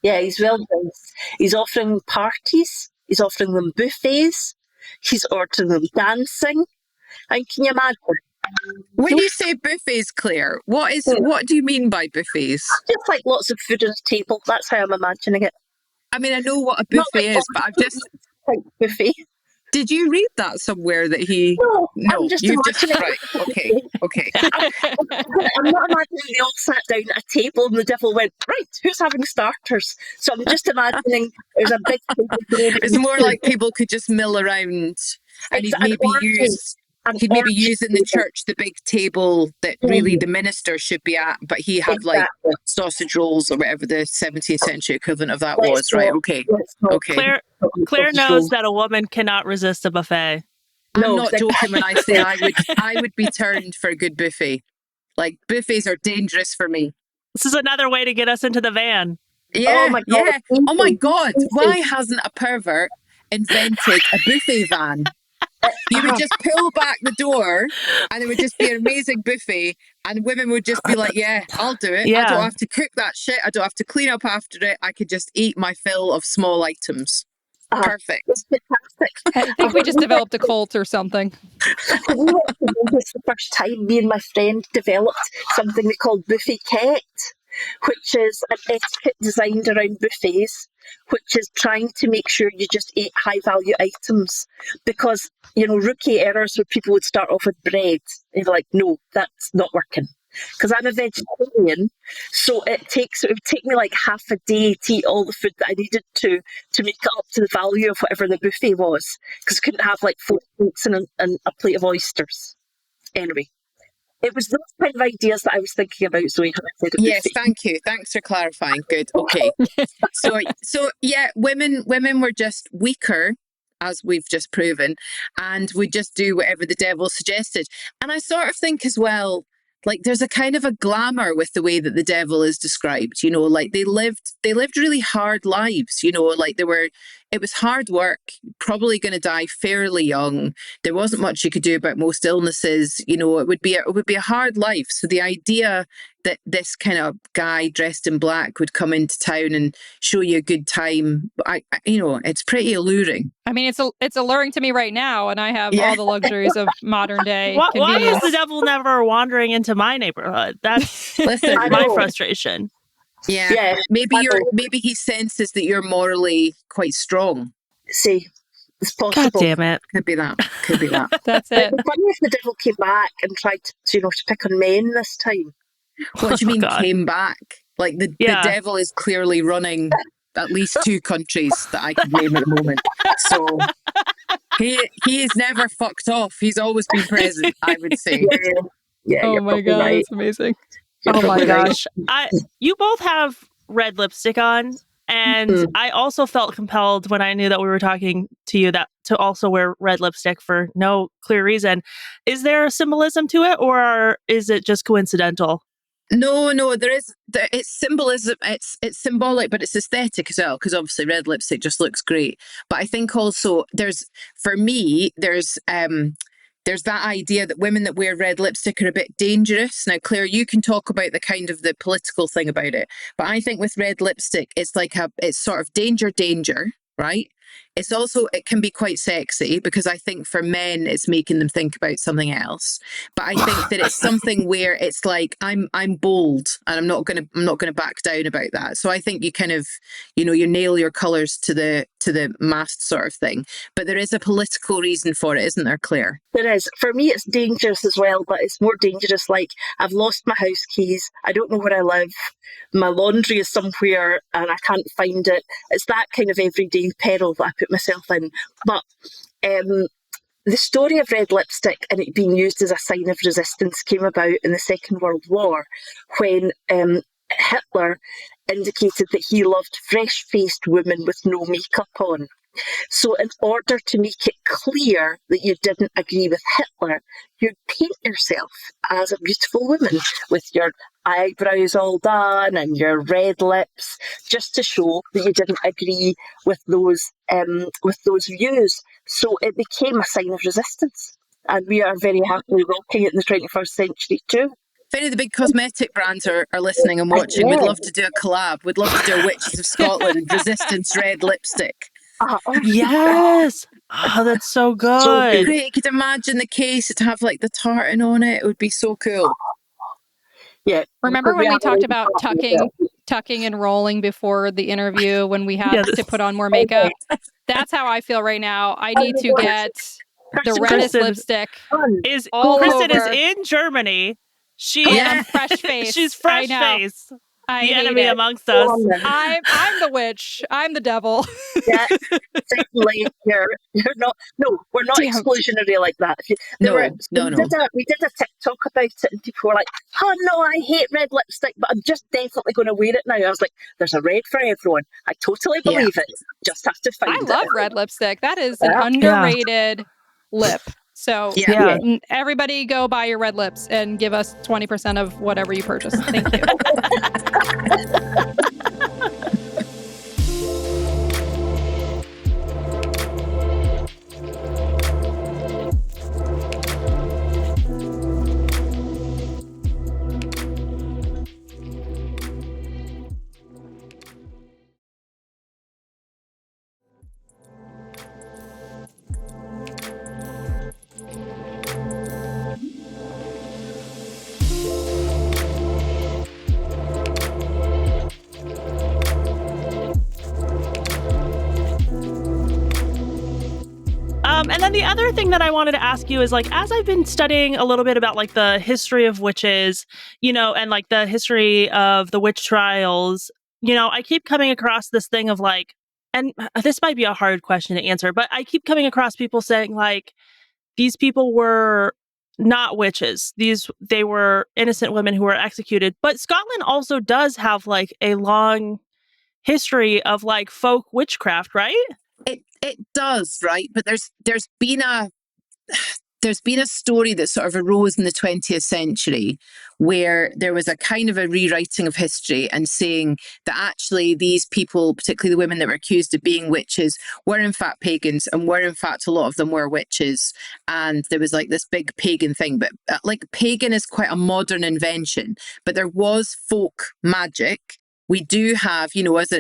Yeah, he's well dressed. He's offering parties. He's offering them buffets. He's ordering them dancing. And can you imagine? When you say buffets, Claire, what do you mean by buffets? Just like lots of food on a table. That's how I'm imagining it. I mean, I know what a buffet is, but I've just... Like buffet. Did you read that somewhere that he... No, I'm just imagining right. Okay. I'm not imagining they all sat down at a table and the devil went, right, who's having starters? So I'm just imagining there's a big table. It's more like people could just mill around, and he'd maybe use in the church the big table that really the minister should be at, but he had like sausage rolls or whatever the 17th century equivalent of that was, right? Okay. Claire knows that a woman cannot resist a buffet. I'm not joking when I say I would be turned for a good buffet. Like, buffets are dangerous for me. This is another way to get us into the van. Yeah, Oh my God. Why hasn't a pervert invented a buffet van? You would just pull back the door and it would just be an amazing buffet, and women would just be like, yeah, I'll do it. I don't have to cook that shit. I don't have to clean up after it. I could just eat my fill of small items. Perfect. It's fantastic. I think we just developed a cult or something. We went to Vegas the first time. Me and my friend developed something we called Buffet Ket, which is an etiquette designed around buffets, which is trying to make sure you just eat high value items. Because, rookie errors where people would start off with bread. They're like, no, that's not working. Because I'm a vegetarian, so it would take me like half a day to eat all the food that I needed to make it up to the value of whatever the buffet was. Because I couldn't have like 4 steaks and a plate of oysters. Anyway, it was those kind of ideas that I was thinking about, Zoe. Yes, thank you. Thanks for clarifying. Good. Okay. So yeah, women were just weaker, as we've just proven, and would just do whatever the devil suggested. And I sort of think as well, like, there's a kind of a glamour with the way that the devil is described, like they lived really hard lives, like they were it was hard work, probably going to die fairly young. There wasn't much you could do about most illnesses. You know, it would be a hard life. So the idea that this kind of guy dressed in black would come into town and show you a good time, it's pretty alluring. I mean, it's alluring to me right now, and I have all the luxuries of modern day Why convenience. is the devil never wandering into my neighborhood? That's Listen, my frustration. Yeah. Maybe he senses that you're morally quite strong. See, it's possible. God damn it. Could be that. That's it. It'd be funny if the devil came back and tried to pick on men this time. What do you mean God. came back? Like the devil is clearly running at least 2 countries that I could name at the moment. So he is never fucked off. He's always been present, I would say. Yeah, oh you're my God, right. that's amazing. You're oh my right. gosh. You both have red lipstick on, and I also felt compelled when I knew that we were talking to you that to also wear red lipstick for no clear reason. Is there a symbolism to it, or is it just coincidental? No, it's symbolism. It's symbolic, but it's aesthetic as well, because obviously red lipstick just looks great. But I think also there's that idea that women that wear red lipstick are a bit dangerous. Now, Claire, you can talk about the political thing about it, but I think with red lipstick, it's sort of danger, right? It's also, it can be quite sexy, because I think for men, it's making them think about something else. But I think that it's something where it's like, I'm bold, and I'm not gonna back down about that. So I think you kind of, you nail your colours to the mast sort of thing. But there is a political reason for it, isn't there, Claire? There is. For me, it's dangerous as well, but it's more dangerous. Like, I've lost my house keys. I don't know where I live. My laundry is somewhere and I can't find it. It's that kind of everyday peril that I put myself in. But the story of red lipstick and it being used as a sign of resistance came about in the Second World War, when Hitler indicated that he loved fresh-faced women with no makeup on. So in order to make it clear that you didn't agree with Hitler, you'd paint yourself as a beautiful woman with your eyebrows all done and your red lips, just to show that you didn't agree with those views. So it became a sign of resistance. And we are very happily rocking it in the 21st century too. If any of the big cosmetic brands are listening and watching, we'd love to do a collab. We'd love to do a Witches of Scotland resistance red lipstick. Yes. Oh, that's so good. So great. You could imagine the case to have like the tartan on it. It would be so cool. Yeah. Remember when we talked about tucking and rolling before the interview when we had to put on more makeup? That's how I feel right now. I need to get the reddest lipstick. Kristen is in Germany. I'm fresh face. She's fresh face. The enemy amongst us. I'm the witch. I'm the devil. Yeah, certainly. You're not. No, we're not exclusionary like that. No. We did a TikTok about it, and people were like, "Oh no, I hate red lipstick, but I'm just definitely going to wear it now." I was like, "There's a red for everyone." I totally believe it. Just have to find it. I love red lipstick. That is an underrated lip. So everybody go buy your red lips and give us 20% of whatever you purchase. Thank you. And then the other thing that I wanted to ask you is, like, as I've been studying a little bit about like the history of witches, and like the history of the witch trials, I keep coming across this thing of like, and this might be a hard question to answer, but I keep coming across people saying like, these people were not witches. They were innocent women who were executed. But Scotland also does have like a long history of like folk witchcraft, right? It does, right? But there's been there's been a story that sort of arose in the 20th century where there was a kind of a rewriting of history and saying that actually these people, particularly the women that were accused of being witches, were in fact pagans, and were in fact a lot of them were witches. And there was like this big pagan thing, but like pagan is quite a modern invention, but there was folk magic. We do have,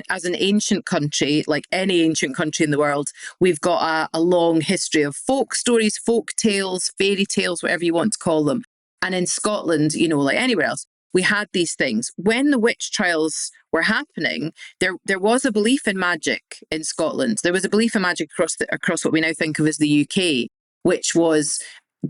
as an ancient country, like any ancient country in the world, we've got a long history of folk stories, folk tales, fairy tales, whatever you want to call them. And in Scotland, like anywhere else, we had these things. When the witch trials were happening, there was a belief in magic in Scotland. There was a belief in magic across what we now think of as the UK, which was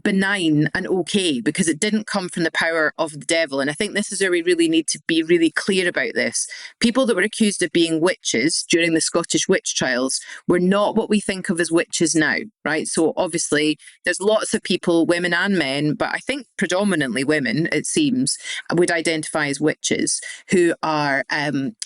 benign and okay because it didn't come from the power of the devil. And I think this is where we really need to be really clear about this. People that were accused of being witches during the Scottish witch trials were not what we think of as witches now, right? So obviously there's lots of people, women and men, but I think predominantly women, it seems, would identify as witches who are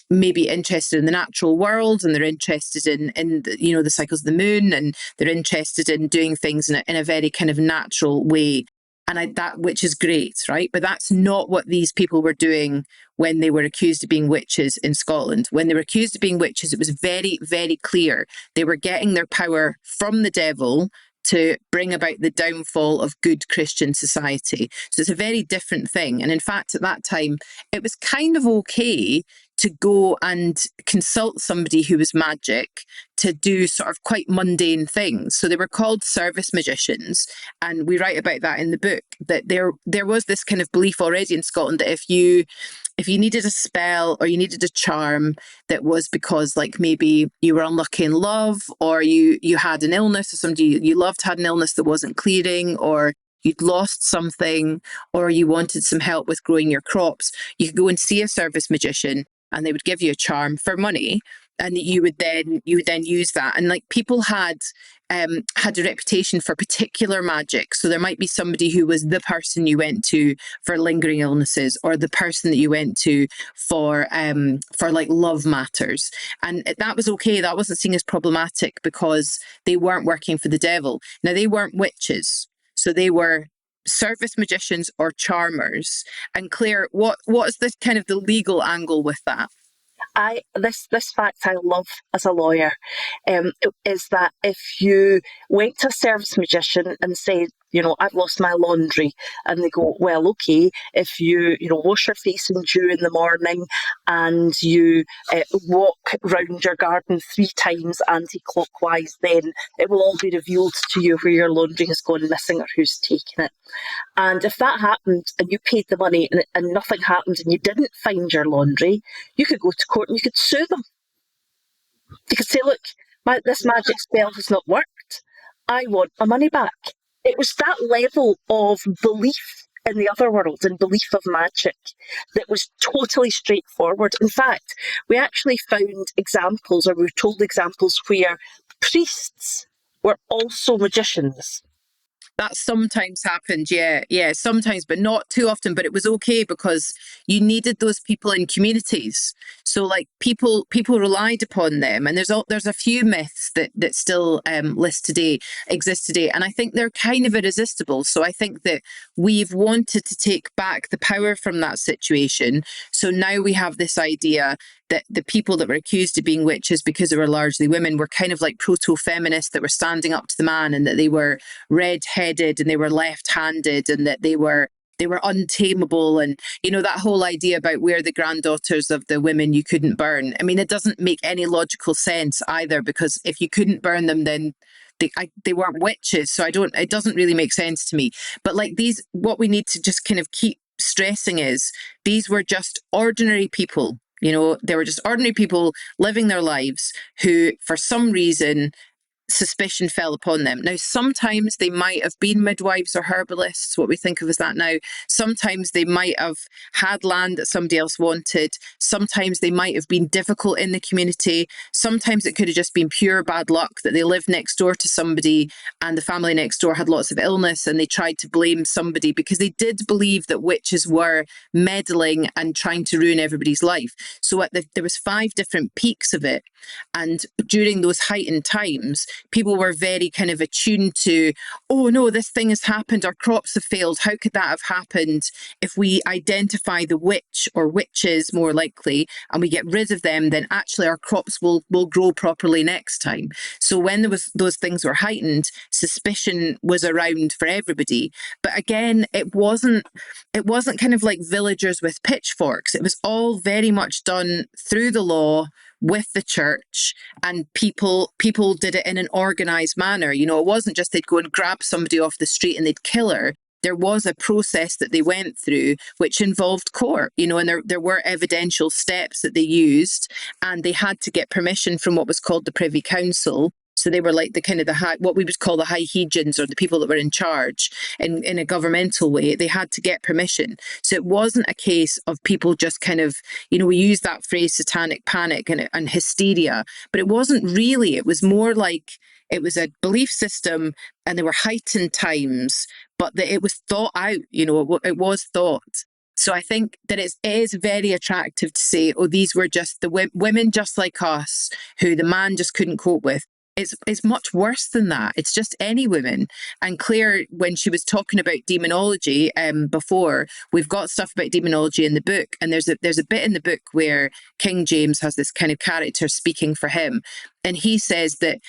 maybe interested in the natural world, and they're interested in the cycles of the moon, and they're interested in doing things in a very kind of natural way, and which is great, right? But that's not what these people were doing when they were accused of being witches in Scotland. When they were accused of being witches, it was very, very clear they were getting their power from the devil to bring about the downfall of good Christian society. So it's a very different thing. And in fact, at that time, it was kind of okay to go and consult somebody who was magic to do sort of quite mundane things. So they were called service magicians. And we write about that in the book, that there was this kind of belief already in Scotland that if you needed a spell or you needed a charm, that was because like maybe you were unlucky in love, or you had an illness, or somebody you loved had an illness that wasn't clearing, or you'd lost something, or you wanted some help with growing your crops, you could go and see a service magician and they would give you a charm for money, and you would then use that. And like people had a reputation for particular magic. So there might be somebody who was the person you went to for lingering illnesses, or the person that you went to for like love matters. And that was okay. That wasn't seen as problematic because they weren't working for the devil. Now, they weren't witches. So they were service magicians or charmers. And Claire, what is this kind of the legal angle with that? This fact I love as a lawyer is that if you went to a service magician and said, I've lost my laundry, and they go, well, okay, if you wash your face in dew in the morning and you walk round your garden 3 times anti-clockwise, then it will all be revealed to you where your laundry has gone missing or who's taken it. And if that happened and you paid the money and nothing happened and you didn't find your laundry, you could go to court and you could sue them. You could say, look, this magic spell has not worked. I want my money back. It was that level of belief in the other world and belief of magic that was totally straightforward. In fact, we actually found examples, or we were told examples, where priests were also magicians. That sometimes happened, yeah, sometimes, but not too often. But it was okay because you needed those people in communities. So like people relied upon them, and there's a few myths that still exist today, and I think they're kind of irresistible. So I think that we've wanted to take back the power from that situation. So now we have this idea that the people that were accused of being witches, because they were largely women, were kind of like proto-feminists that were standing up to the man, and that they were red-headed and they were left-handed, and that they were untamable. And, that whole idea about we're the granddaughters of the women you couldn't burn. I mean, it doesn't make any logical sense either, because if you couldn't burn them, then they weren't witches. So it doesn't really make sense to me. But like what we need to just kind of keep stressing is these were just ordinary people. They were just ordinary people living their lives who, for some reason, suspicion fell upon them. Now, sometimes they might have been midwives or herbalists, what we think of as that now. Sometimes they might have had land that somebody else wanted. Sometimes they might have been difficult in the community. Sometimes it could have just been pure bad luck that they lived next door to somebody and the family next door had lots of illness, and they tried to blame somebody because they did believe that witches were meddling and trying to ruin everybody's life. So there was 5 different peaks of it. And during those heightened times, people were very kind of attuned to, oh no, this thing has happened, our crops have failed, how could that have happened? If we identify the witch or witches more likely and we get rid of them, then actually our crops will grow properly next time. So when those things were heightened, suspicion was around for everybody. But again, it wasn't kind of like villagers with pitchforks. It was all very much done through the law with the church, and people did it in an organized manner. You know, it wasn't just they'd go and grab somebody off the street and they'd kill her. There was a process that they went through which involved court, you know, and there were evidential steps that they used, and they had to get permission from what was called the Privy Council. So they were like the kind of what we would call the high hegians, or the people that were in charge in a governmental way. They had to get permission. So it wasn't a case of people just kind of, you know, we use that phrase satanic panic and hysteria, but it wasn't really. It was more like it was a belief system, and there were heightened times, but that it was thought out, you know, it was thought. So I think that it is very attractive to say, oh, these were just the women just like us who the man just couldn't cope with. It's much worse than that. It's just any woman. And Claire, when she was talking about demonology before, we've got stuff about demonology in the book. And there's a bit in the book where King James has this kind of character speaking for him. And he says that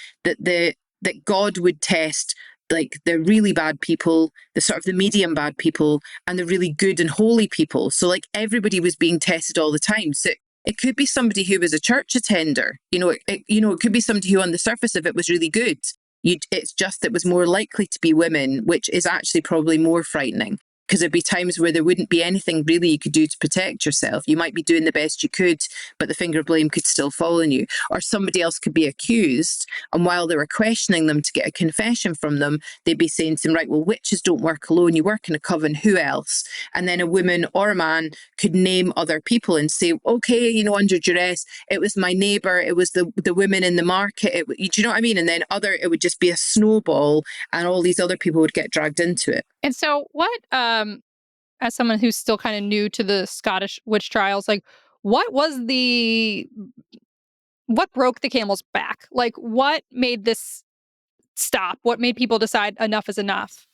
God would test like the really bad people, the sort of the medium bad people, and the really good and holy people. So like everybody was being tested all the time. So it could be somebody who was a church attender. It could be somebody who on the surface of it was really good. It's just it was more likely to be women, which is actually probably more frightening. Because there'd be times where there wouldn't be anything really you could do to protect yourself. You might be doing the best you could, but the finger of blame could still fall on you. Or somebody else could be accused, and while they were questioning them to get a confession from them, they'd be saying to them, right, well, witches don't work alone. You work in a coven. Who else? And then a woman or a man could name other people and say, okay, you know, under duress, it was my neighbour, it was the women in the market. Do you know what I mean? And then it would just be a snowball, and all these other people would get dragged into it. And so what, as someone who's still kind of new to the Scottish witch trials, like what broke the camel's back? Like what made this stop? What made people decide enough is enough?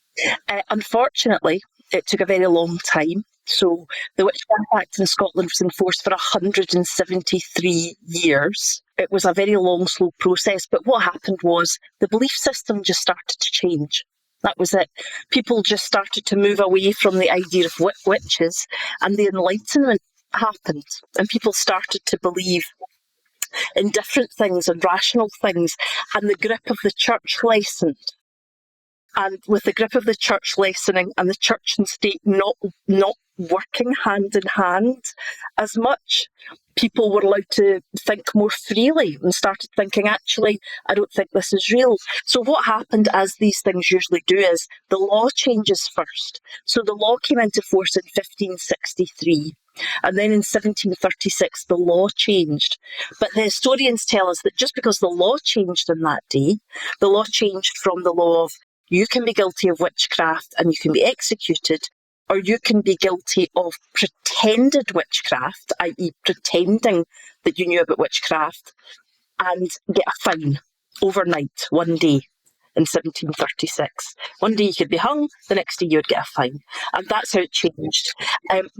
Unfortunately, it took a very long time. So the Witchcraft Act in Scotland was in force for 173 years. It was a very long, slow process. But what happened was the belief system just started to change. That was it. People just started to move away from the idea of witches, and the Enlightenment happened, and people started to believe in different things and rational things, and the grip of the church lessened. And with the grip of the church lessening and the church and state not working hand in hand as much, people were allowed to think more freely and started thinking, actually, I don't think this is real. So what happened, as these things usually do, is the law changes first. So the law came into force in 1563. And then in 1736, the law changed. But the historians tell us that just because the law changed on that day, the law changed from the law of you can be guilty of witchcraft and you can be executed, or you can be guilty of pretended witchcraft, i.e. pretending that you knew about witchcraft, and get a fine overnight, one day in 1736. One day you could be hung, the next day you would get a fine. And that's how it changed.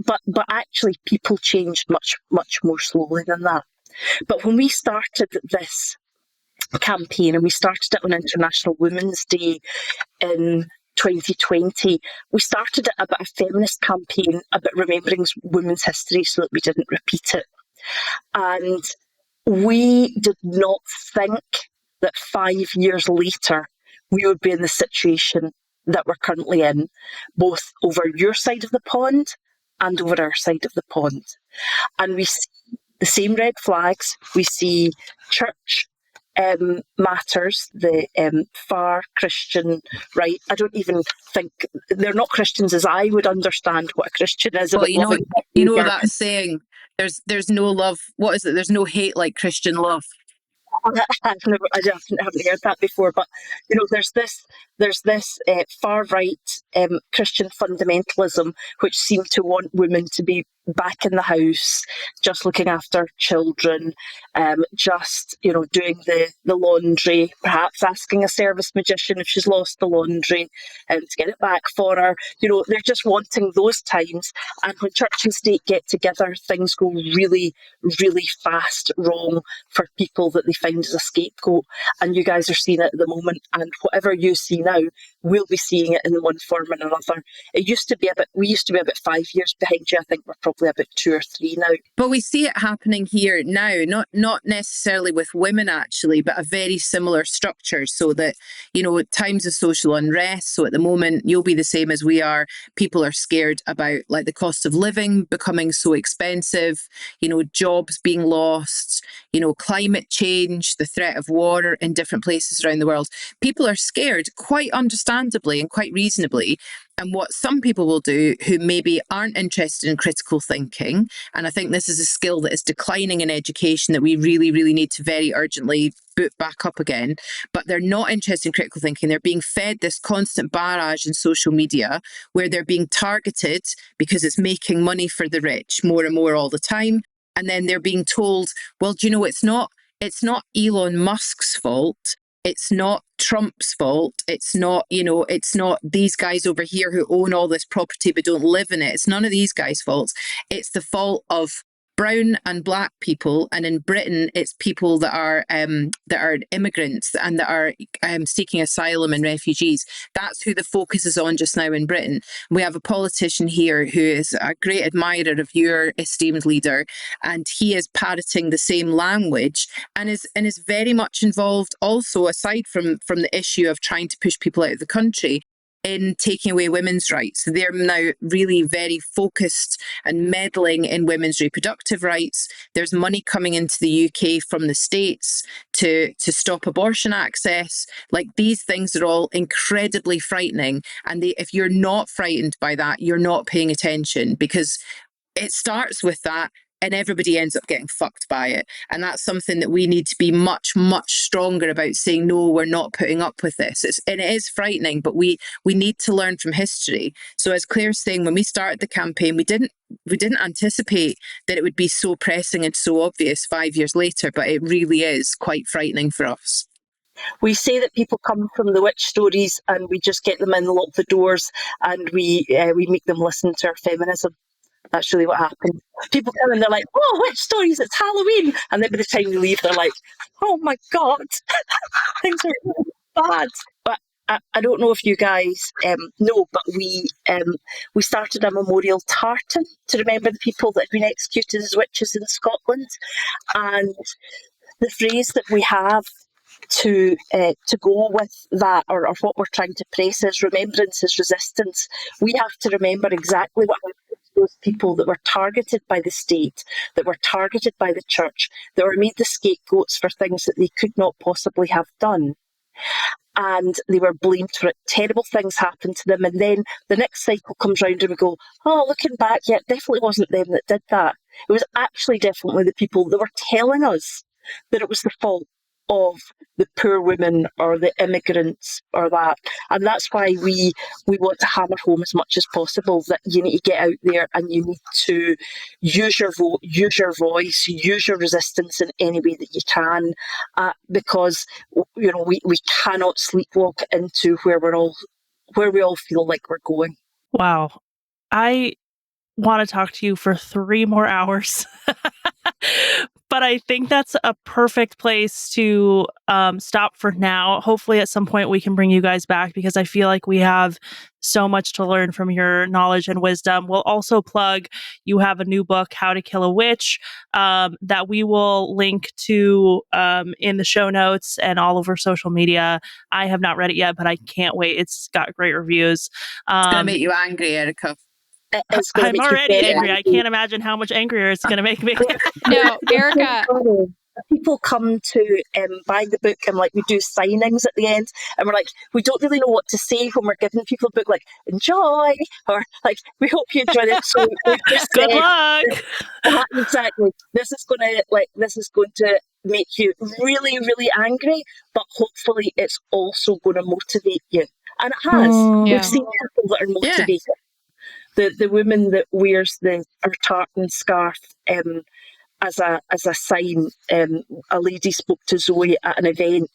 But actually people changed much, much more slowly than that. But when we started this campaign, and we started it on International Women's Day in 2020, we started it about a feminist campaign about remembering women's history so that we didn't repeat it. And we did not think that 5 years later we would be in the situation that we're currently in, both over your side of the pond and over our side of the pond. And we see the same red flags. We see church matters, the far Christian right. I don't even think they're not Christians as I would understand what a Christian is. Well, you know that saying, there's no love. What is it? There's no hate like Christian love. I haven't heard that before, but you know, there's this far right Christian fundamentalism which seem to want women to be back in the house, just looking after children, just, doing the laundry, perhaps asking a service magician if she's lost the laundry to get it back for her. They're just wanting those times. And when church and state get together, things go really, really fast wrong for people that they find as a scapegoat. And you guys are seeing it at the moment. And whatever you see now, we'll be seeing it in one form or another. We used to be about 5 years behind you. I think we're probably about 2 or 3 now. But we see it happening here now, not necessarily with women actually, but a very similar structure, so that, times of social unrest. So at the moment, you'll be the same as we are. People are scared about like the cost of living becoming so expensive, jobs being lost, climate change, the threat of war in different places around the world. People are scared, quite understandably and quite reasonably. And what some people will do who maybe aren't interested in critical thinking, and I think this is a skill that is declining in education that we really, really need to very urgently boot back up again, but they're not interested in critical thinking. They're being fed this constant barrage in social media where they're being targeted because it's making money for the rich more and more all the time. And then they're being told, well, it's not Elon Musk's fault. It's not Trump's fault. It's not these guys over here who own all this property but don't live in it. It's none of these guys' faults. It's the fault of brown and black people, and in Britain, it's people that are immigrants and that are seeking asylum and refugees. That's who the focus is on just now in Britain. We have a politician here who is a great admirer of your esteemed leader, and he is parroting the same language and is very much involved also, aside from the issue of trying to push people out of the country, in taking away women's rights. They're now really very focused and meddling in women's reproductive rights. There's money coming into the UK from the States to stop abortion access. Like, these things are all incredibly frightening. And if you're not frightened by that, you're not paying attention, because it starts with that. And everybody ends up getting fucked by it. And that's something that we need to be much, much stronger about, saying, no, we're not putting up with this. It is frightening, but we need to learn from history. So as Claire's saying, when we started the campaign, we didn't anticipate that it would be so pressing and so obvious 5 years later, but it really is quite frightening for us. We say that people come from the witch stories and we just get them in, lock the doors, and we make them listen to our feminism. That's really what happened. People come and they're like, oh, witch stories, it's Halloween. And then by the time we leave, they're like, oh my God, things are really bad. But I don't know if you guys know, but we started a memorial tartan to remember the people that had been executed as witches in Scotland. And the phrase that we have to go with that, or what we're trying to press, is remembrance is resistance. We have to remember exactly what happened to those people that were targeted by the state, that were targeted by the church, that were made the scapegoats for things that they could not possibly have done. And they were blamed for it. Terrible things happened to them. And then the next cycle comes round and we go, oh, looking back, yeah, it definitely wasn't them that did that. It was actually definitely the people that were telling us that it was the fault of the poor women or the immigrants or that. And that's why we want to hammer home as much as possible that you need to get out there and you need to use your vote, use your voice, use your resistance in any way that you can, because we cannot sleepwalk into where we all feel like we're going. Wow. I want to talk to you for 3 more hours. But I think that's a perfect place to stop for now. Hopefully at some point we can bring you guys back, because I feel like we have so much to learn from your knowledge and wisdom. We'll also plug, you have a new book, How to Kill a Witch, that we will link to in the show notes and all over social media. I have not read it yet, but I can't wait. It's got great reviews. It's going to make you angry, Erica. I'm already angry. I can't imagine how much angrier it's going to make me. No, Erica. People come to buy the book, and we do signings at the end, and we're like, we don't really know what to say when we're giving people a book, like, enjoy, or we hope you enjoy it. So good luck. Exactly. This is going to make you really, really angry, but hopefully it's also going to motivate you. And it has. Yeah. We've seen people that are motivated. the woman that wears her tartan scarf as a sign. A lady spoke to Zoe at an event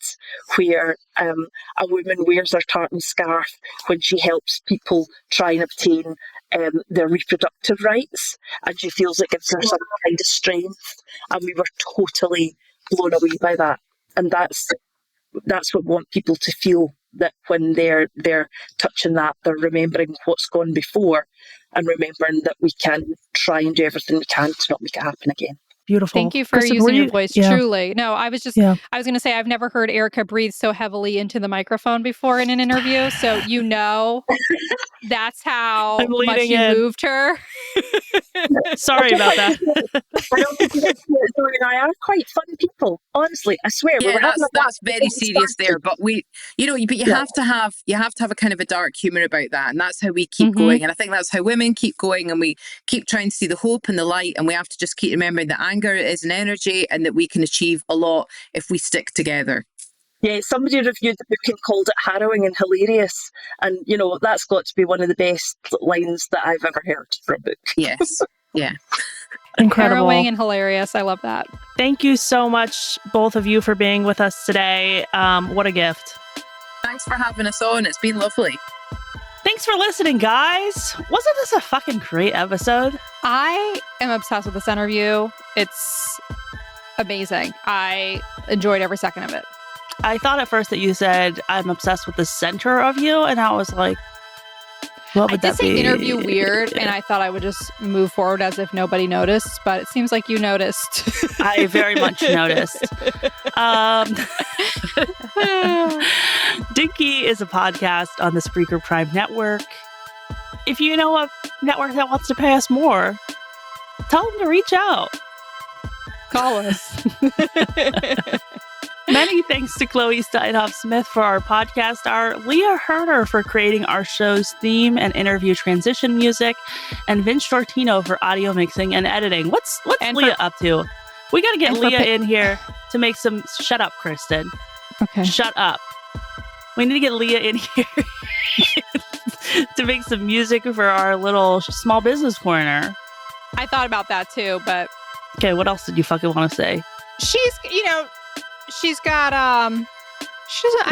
where a woman wears her tartan scarf when she helps people try and obtain their reproductive rights, and she feels it gives her some kind of strength. And we were totally blown away by that. And that's what we want people to feel, that when they're touching that, they're remembering what's gone before and remembering that we can try and do everything we can to not make it happen again. Beautiful. Thank you for Kristen, using your voice. Yeah. Truly. No, I was going to say, I've never heard Erica breathe so heavily into the microphone before in an interview. So, that's how much you moved her. Sorry about that. I don't think Zoe and I are quite fun people. Honestly, I swear. Yeah, that's very serious there. But you have to have a kind of a dark humor about that, and that's how we keep going. And I think that's how women keep going, and we keep trying to see the hope and the light. And we have to just keep remembering that anger is an energy, and that we can achieve a lot if we stick together. Yeah, somebody reviewed the book and called it harrowing and hilarious. And, that's got to be one of the best lines that I've ever heard for a book. Yes. Yeah. Incredible. Harrowing and hilarious. I love that. Thank you so much, both of you, for being with us today. What a gift. Thanks for having us on. It's been lovely. Thanks for listening, guys. Wasn't this a fucking great episode? I am obsessed with this interview. It's amazing. I enjoyed every second of it. I thought at first that you said, I'm obsessed with the center of you. And I was like, what would that be? I did say interview weird, and I thought I would just move forward as if nobody noticed. But it seems like you noticed. I very much noticed. Dinky is a podcast on the Spreaker Prime Network. If you know a network that wants to pay us more, tell them to reach out. Call us. Many thanks to Chloe Steinhoff-Smith for our podcast art, Leah Herder for creating our show's theme and interview transition music, and Vince Shortino for audio mixing and editing. What's Leah up to? We got to get Leah in here to make some... Shut up, Kristen. Okay. Shut up. We need to get Leah in here to make some music for our little small business corner. I thought about that too, but... Okay, what else did you fucking want to say? She's got I don't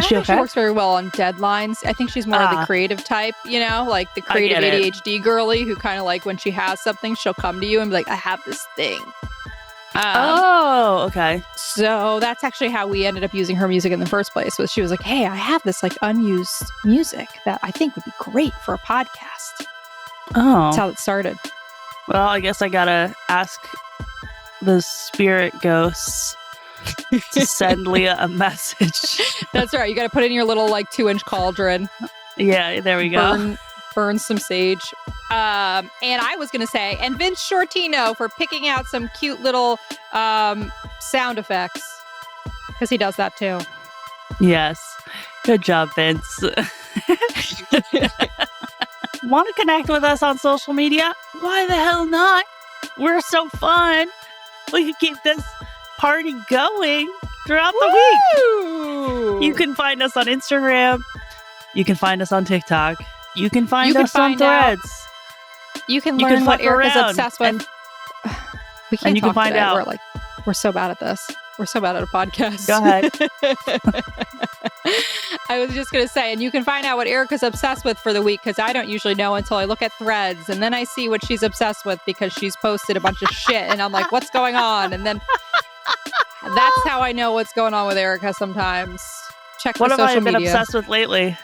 think she works very well on deadlines. I think she's more of the creative type, like the creative ADHD girly who kind of like when she has something, she'll come to you and be like, I have this thing. Okay. So that's actually how we ended up using her music in the first place. Was she was like, hey, I have this like unused music that I think would be great for a podcast. Oh. That's how it started. Well, I guess I gotta ask the spirit ghosts to send Leah a message. That's right. You got to put it in your little 2-inch cauldron. Yeah, there we go. Burn some sage. And I was going to say, and Vince Shortino for picking out some cute little sound effects. Because he does that too. Yes. Good job, Vince. Want to connect with us on social media? Why the hell not? We're so fun. We can keep this party going throughout the week. You can find us on Instagram. You can find us on TikTok. You can find us on Threads. You can learn what Erica's obsessed with. We can't you talk can find today. out. We're so bad at this. We're so bad at a podcast. Go ahead. I was just going to say, and you can find out what Erica's obsessed with for the week, because I don't usually know until I look at Threads, and then I see what she's obsessed with because she's posted a bunch of shit, and I'm like, what's going on? And then that's how I know what's going on with Erica sometimes. Check the social media. What have I been obsessed with lately?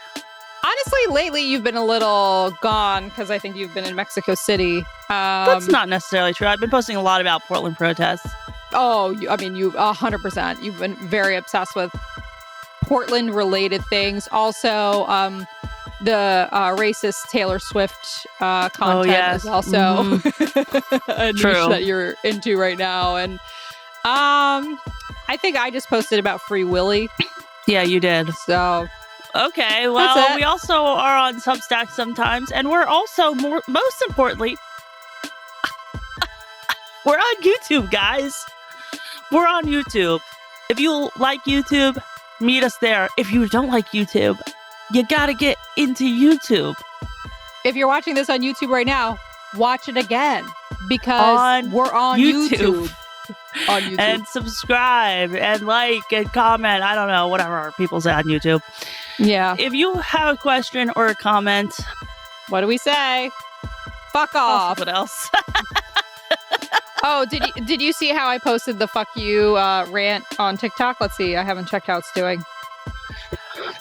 Honestly, lately you've been a little gone because I think you've been in Mexico City. That's not necessarily true. I've been posting a lot about Portland protests. Oh, you 100%. You've been very obsessed with Portland-related things. Also, the racist Taylor Swift content is also a niche that you're into right now. And I think I just posted about Free Willy. Yeah, you did. So... Okay, well, we also are on Substack sometimes, and we're also, most importantly, we're on YouTube, guys. We're on YouTube. If you like YouTube, meet us there. If you don't like YouTube, you gotta get into YouTube. If you're watching this on YouTube right now, watch it again because we're on YouTube. On YouTube. And subscribe and like and comment. I don't know, whatever people say on YouTube. Yeah. If you have a question or a comment, what do we say? Fuck off. What else? Oh, did you see how I posted the fuck you rant on TikTok? Let's see. I haven't checked how it's doing.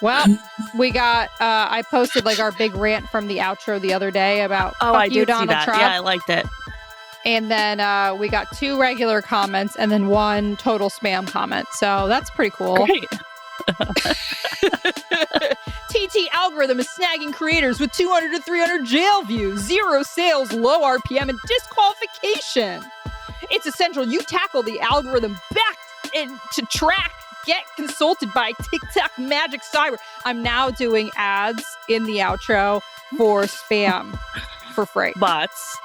Well, we got, I posted like our big rant from the outro the other day about fuck you, Donald Trump. Yeah, I liked it. And then we got 2 regular comments and then 1 total spam comment. So that's pretty cool. Great. TT algorithm is snagging creators with 200 to 300 jail views, 0 sales, low RPM, and disqualification. It's essential you tackle the algorithm back to track. Get consulted by TikTok Magic Cyber. I'm now doing ads in the outro for spam for free. Bots.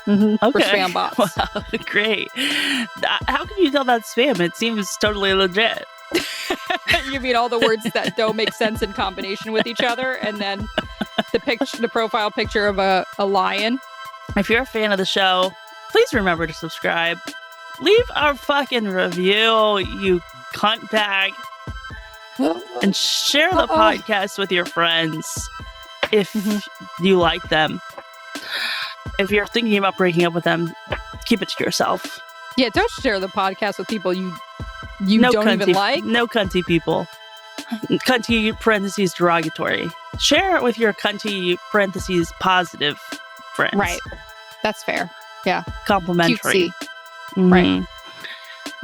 Mm-hmm. Okay. For spam bots. Wow, great. How can you tell that's spam? It seems totally legit. You mean all the words that don't make sense in combination with each other, and then the profile picture of a lion? If you're a fan of the show, please remember to subscribe. Leave a fucking review, you cunt bag. And share the podcast with your friends if you like them. If you're thinking about breaking up with them, keep it to yourself. Yeah, don't share the podcast with people you no don't even like. No cunty people. Cunty parentheses derogatory. Share it with your cunty parentheses positive friends. Right. That's fair. Yeah. Complimentary. Mm-hmm. Right.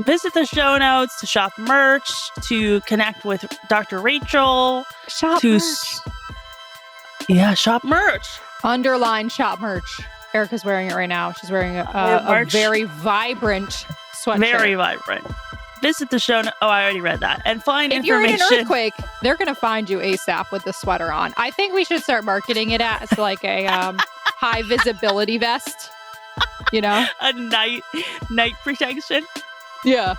Visit the show notes to shop merch, to connect with Dr. Rachel. Shop merch. Yeah, shop merch. Underline shop merch. Erica's wearing it right now. She's wearing a very vibrant sweatshirt. Very vibrant. Visit the show notes. Oh, I already read that. And find information. If you're in an earthquake, they're going to find you ASAP with the sweater on. I think we should start marketing it as like a high visibility vest. You know? A night protection. Yeah.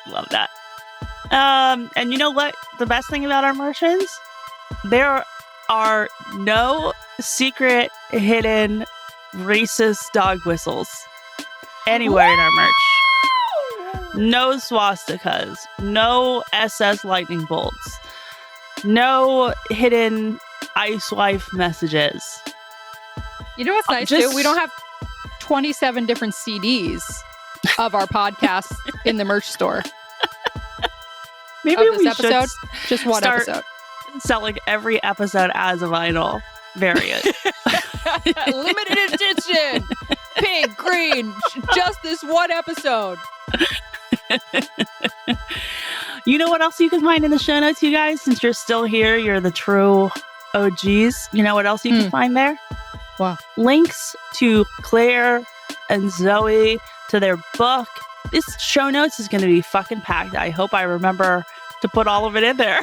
Love that. And you know what? The best thing about our merch is there are no secret, hidden, racist dog whistles anywhere in our merch. No swastikas. No SS lightning bolts. No hidden ice wife messages. You know what's nice too? We don't have 27 different CDs of our podcast in the merch store. Maybe of this we episode, should just one episode. Selling every episode as a vinyl variant. Limited edition. Pink, green, just this one episode. You know what else you can find in the show notes, you guys? Since you're still here, you're the true OGs. You know what else you can find there? Wow. Links to Claire and Zoe, to their book. This show notes is going to be fucking packed. I hope I remember to put all of it in there.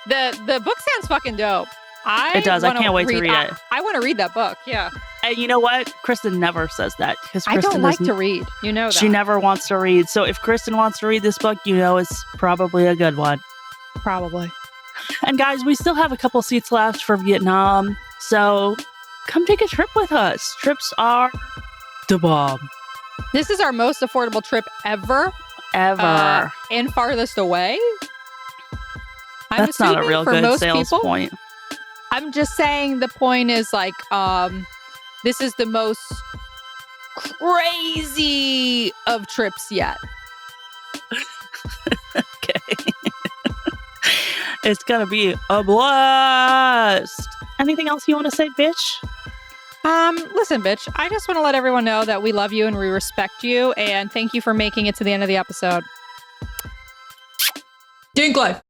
The book sounds fucking dope. It does. I can't wait to read it. I want to read that book. Yeah. And you know what? Kristen never says that because I don't like to read. You know that. She never wants to read. So if Kristen wants to read this book, you know it's probably a good one. Probably. And guys, we still have a couple seats left for Vietnam. So come take a trip with us. Trips are the bomb. This is our most affordable trip ever. Ever. And farthest away. That's not a real good sales point. I'm just saying the point is like, this is the most crazy of trips yet. Okay. It's gonna be a blast. Anything else you want to say, bitch? Listen, bitch, I just want to let everyone know that we love you and we respect you, and thank you for making it to the end of the episode. Dink life.